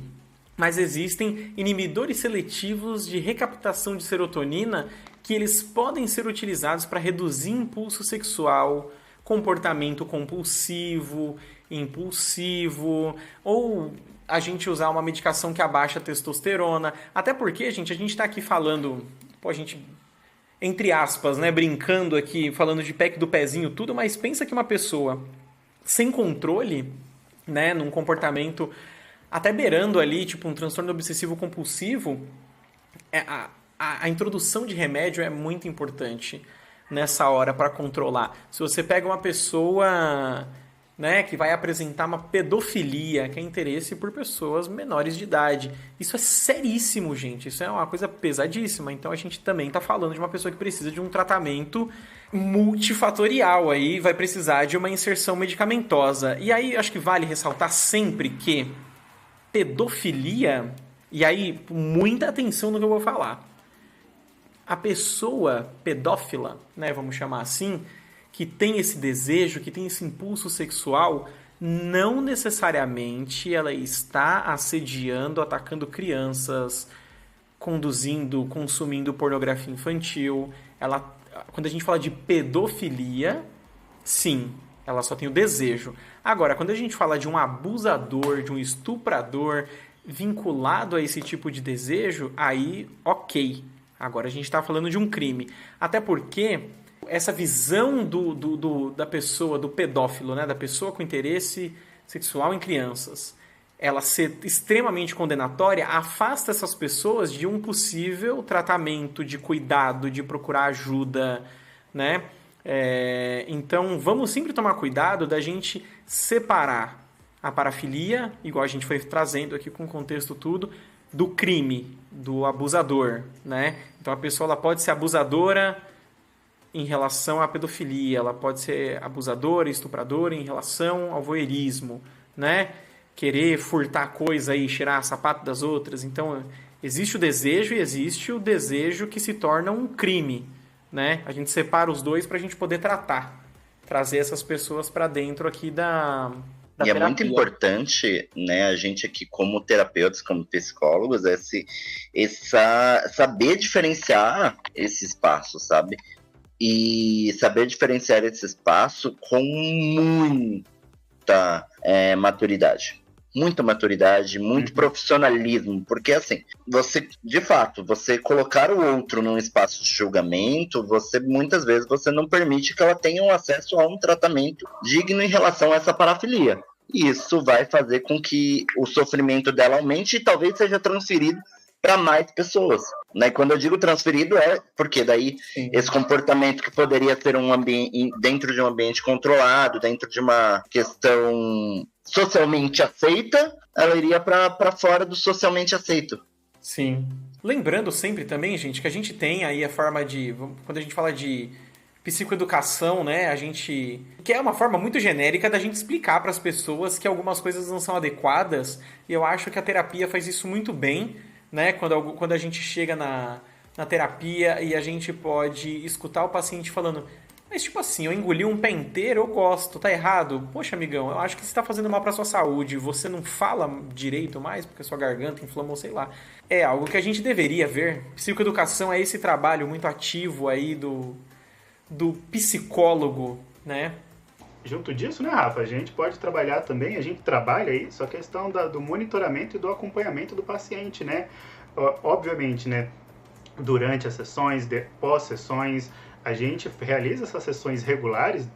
Mas existem inibidores seletivos de recaptação de serotonina que eles podem ser utilizados para reduzir impulso sexual, comportamento compulsivo, impulsivo, ou a gente usar uma medicação que abaixa a testosterona. Até porque, gente, a gente está aqui falando, a gente, entre aspas, né, brincando aqui, falando de pack do pezinho, tudo, mas pensa que uma pessoa sem controle, né, num comportamento até beirando ali, tipo um transtorno obsessivo compulsivo, a introdução de remédio é muito importante nessa hora para controlar. Se você pega uma pessoa, né, que vai apresentar uma pedofilia, que é interesse por pessoas menores de idade, isso é seríssimo, gente. Isso é uma coisa pesadíssima. Então a gente também está falando de uma pessoa que precisa de um tratamento multifatorial, aí vai precisar de uma inserção medicamentosa. E aí acho que vale ressaltar sempre que pedofilia, e aí muita atenção no que eu vou falar, a pessoa pedófila, né, vamos chamar assim, que tem esse desejo, que tem esse impulso sexual, não necessariamente ela está assediando, atacando crianças, consumindo pornografia infantil. Quando a gente fala de pedofilia, sim, ela só tem o desejo. Agora, quando a gente fala de um abusador, de um estuprador vinculado a esse tipo de desejo, aí, ok. Agora a gente está falando de um crime. Até porque essa visão da pessoa, do pedófilo, né, da pessoa com interesse sexual em crianças, ela ser extremamente condenatória, afasta essas pessoas de um possível tratamento, de cuidado, de procurar ajuda, né? Então, vamos sempre tomar cuidado da gente separar a parafilia, igual a gente foi trazendo aqui com o contexto tudo, do crime, do abusador, né? Então, a pessoa ela pode ser abusadora em relação à pedofilia, ela pode ser abusadora, estupradora em relação ao voyeurismo, né? Querer furtar coisa e cheirar sapato das outras. Então, existe o desejo e existe o desejo que se torna um crime, né? A gente separa os dois para a gente poder trazer essas pessoas para dentro aqui da terapia. É muito importante, né, a gente aqui como terapeutas, como psicólogos, saber diferenciar esse espaço, sabe? E saber diferenciar esse espaço com muita maturidade. Muita maturidade, muito profissionalismo, porque assim, você colocar o outro num espaço de julgamento, muitas vezes você não permite que ela tenha um acesso a um tratamento digno em relação a essa parafilia. E isso vai fazer com que o sofrimento dela aumente e talvez seja transferido para mais pessoas, né? Quando eu digo transferido porque daí esse comportamento que poderia ser dentro de um ambiente controlado, dentro de uma questão socialmente aceita, ela iria para fora do socialmente aceito. Sim. Lembrando sempre também, gente, que a gente tem aí a forma de... Quando a gente fala de psicoeducação, né? A gente... Que é uma forma muito genérica da gente explicar para as pessoas que algumas coisas não são adequadas. E eu acho que a terapia faz isso muito bem, né? Quando a gente chega na terapia e a gente pode escutar o paciente falando... Mas, tipo assim, eu engoli um pé inteiro, eu gosto, tá errado? Poxa, amigão, eu acho que você tá fazendo mal pra sua saúde, você não fala direito mais porque a sua garganta inflamou, sei lá. É algo que a gente deveria ver. Psicoeducação é esse trabalho muito ativo aí do psicólogo, né? Junto disso, né, Rafa, a gente pode trabalhar também, a gente trabalha isso, a questão do monitoramento e do acompanhamento do paciente, né? Obviamente, né, durante as sessões, pós-sessões, a gente realiza essas sessões regulares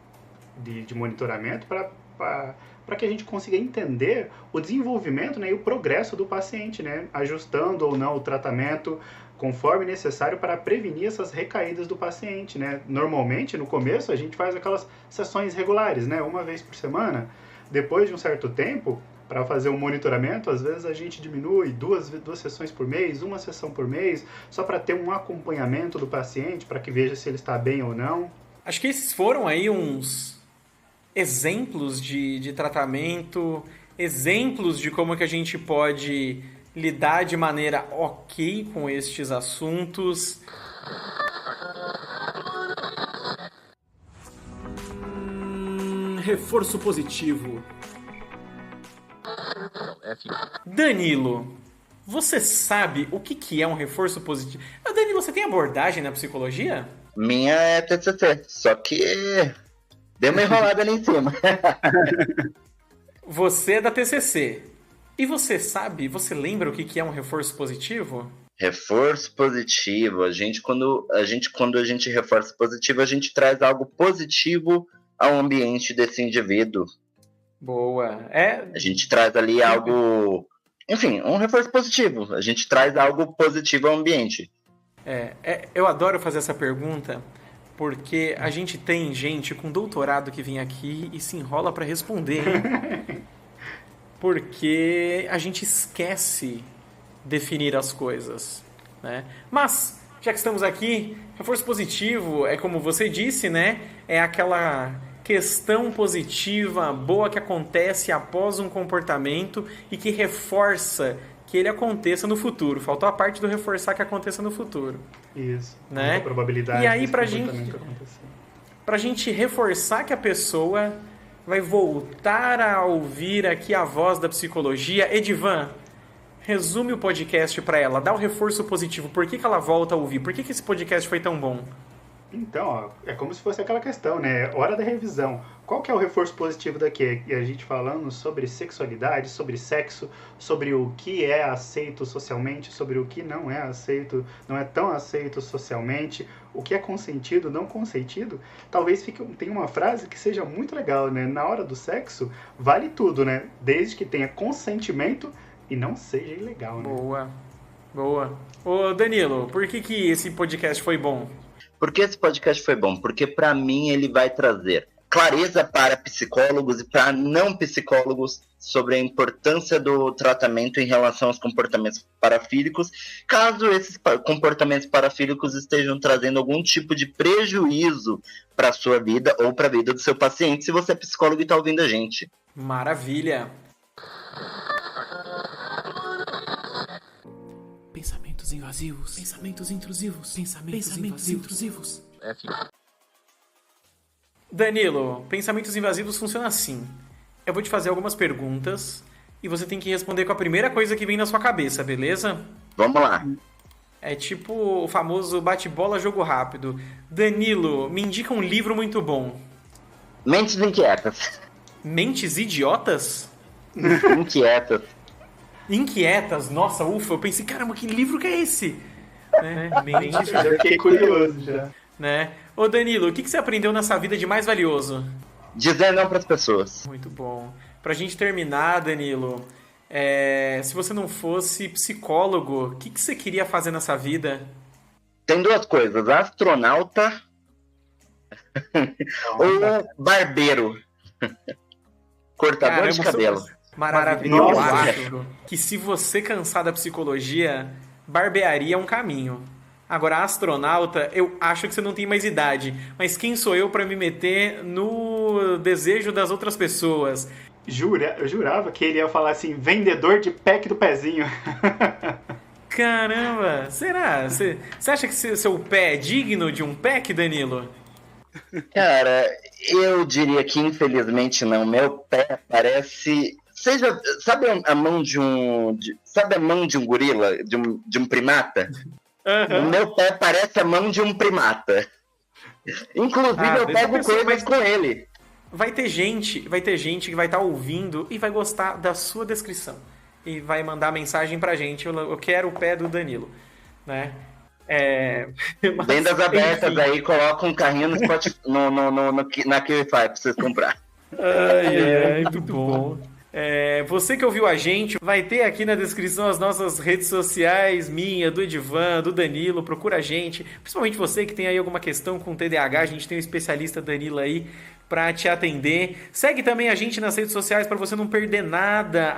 de monitoramento para que a gente consiga entender o desenvolvimento, né, e o progresso do paciente, né, ajustando ou não o tratamento conforme necessário para prevenir essas recaídas do paciente, né. Normalmente, no começo, a gente faz aquelas sessões regulares, né, uma vez por semana. Depois de um certo tempo, para fazer um monitoramento, às vezes a gente diminui duas sessões por mês, uma sessão por mês, só para ter um acompanhamento do paciente, para que veja se ele está bem ou não. Acho que esses foram aí uns exemplos de tratamento, exemplos de como que a gente pode lidar de maneira ok com estes assuntos. Reforço positivo. Danilo, você sabe o que é um reforço positivo? Danilo, você tem abordagem na psicologia? Minha é TCC, só que deu uma enrolada ali em cima. Você é da TCC. E você sabe, você lembra o que é um reforço positivo? Reforço positivo. Quando a gente reforça positivo, a gente traz algo positivo ao ambiente desse indivíduo. Boa. A gente traz ali algo... Enfim, um reforço positivo. A gente traz algo positivo ao ambiente. Eu adoro fazer essa pergunta, porque a gente tem gente com doutorado que vem aqui e se enrola para responder, hein? Porque a gente esquece definir as coisas, né? Mas, já que estamos aqui, reforço positivo é como você disse, né? É aquela questão positiva, boa que acontece após um comportamento e que reforça que ele aconteça no futuro. Faltou a parte do reforçar que aconteça no futuro. Isso. Né? A probabilidade e aí, desse pra gente reforçar que a pessoa vai voltar a ouvir aqui a voz da psicologia, Edivan, resume o podcast para ela, dá o reforço positivo. Por que ela volta a ouvir? Por que esse podcast foi tão bom? Então, ó, é como se fosse aquela questão, né? Hora da revisão. Qual que é o reforço positivo daqui? E a gente falando sobre sexualidade, sobre sexo, sobre o que é aceito socialmente, sobre o que não é aceito, não é tão aceito socialmente, o que é consentido, não consentido. Talvez tenha uma frase que seja muito legal, né? Na hora do sexo, vale tudo, né? Desde que tenha consentimento e não seja ilegal, né? Boa. Ô, Danilo, por que esse podcast foi bom? Por que esse podcast foi bom? Porque, para mim, ele vai trazer clareza para psicólogos e para não psicólogos sobre a importância do tratamento em relação aos comportamentos parafílicos, caso esses comportamentos parafílicos estejam trazendo algum tipo de prejuízo para a sua vida ou para a vida do seu paciente, se você é psicólogo e está ouvindo a gente. Maravilha! Pensamentos invasivos, pensamentos intrusivos, pensamentos intrusivos. Danilo, pensamentos invasivos funciona assim. Eu vou te fazer algumas perguntas e você tem que responder com a primeira coisa que vem na sua cabeça, beleza? Vamos lá. É tipo o famoso bate-bola jogo rápido. Danilo, me indica um livro muito bom. Mentes Inquietas. Mentes idiotas? Inquietas. Inquietas, nossa, ufa, eu pensei, caramba, que livro que é esse? Né? Já fiquei curioso já. Né? Ô Danilo, o que você aprendeu nessa vida de mais valioso? Dizer não para as pessoas. Muito bom. Pra gente terminar, Danilo, se você não fosse psicólogo, o que você queria fazer nessa vida? Tem duas coisas, astronauta ou barbeiro. Cortador de cabelo. Maravilhoso. Eu acho que se você cansar da psicologia, barbearia é um caminho. Agora, astronauta, eu acho que você não tem mais idade. Mas quem sou eu para me meter no desejo das outras pessoas? Eu jurava que ele ia falar assim, vendedor de pack do pezinho. Caramba, será? Você acha que seu pé é digno de um pack, Danilo? Cara, eu diria que infelizmente não. Meu pé parece... Sabe a mão de um... Sabe a mão de um gorila? De um primata? Uhum. O meu pé parece a mão de um primata. Inclusive, eu pego coisas com ele. Vai ter gente que vai estar ouvindo e vai gostar da sua descrição. E vai mandar mensagem pra gente. Eu quero o pé do Danilo. Né? Vendas abertas aí, coloca um carrinho no Spotify, na Qify pra vocês comprar. Ai, muito bom. Você que ouviu a gente, vai ter aqui na descrição as nossas redes sociais, minha, do Edivan, do Danilo, procura a gente, principalmente você que tem aí alguma questão com TDAH, a gente tem um especialista Danilo aí para te atender. Segue também a gente nas redes sociais para você não perder nada,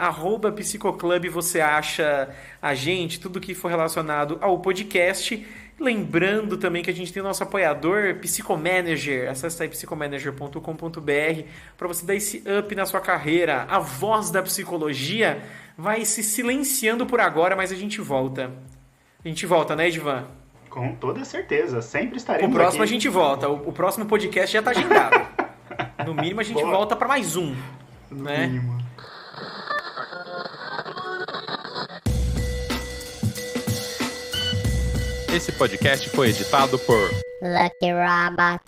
@psicoclub, você acha a gente, tudo que for relacionado ao podcast. Lembrando também que a gente tem o nosso apoiador, Psicomanager. Acesse aí psicomanager.com.br para você dar esse up na sua carreira. A voz da psicologia vai se silenciando por agora, mas a gente volta. A gente volta, né, Edvan? Com toda certeza, sempre estaremos O próximo aqui. A gente volta. O próximo podcast já está agendado. No mínimo a gente volta para mais um. No né? mínimo. Esse podcast foi editado por Lucky Robot.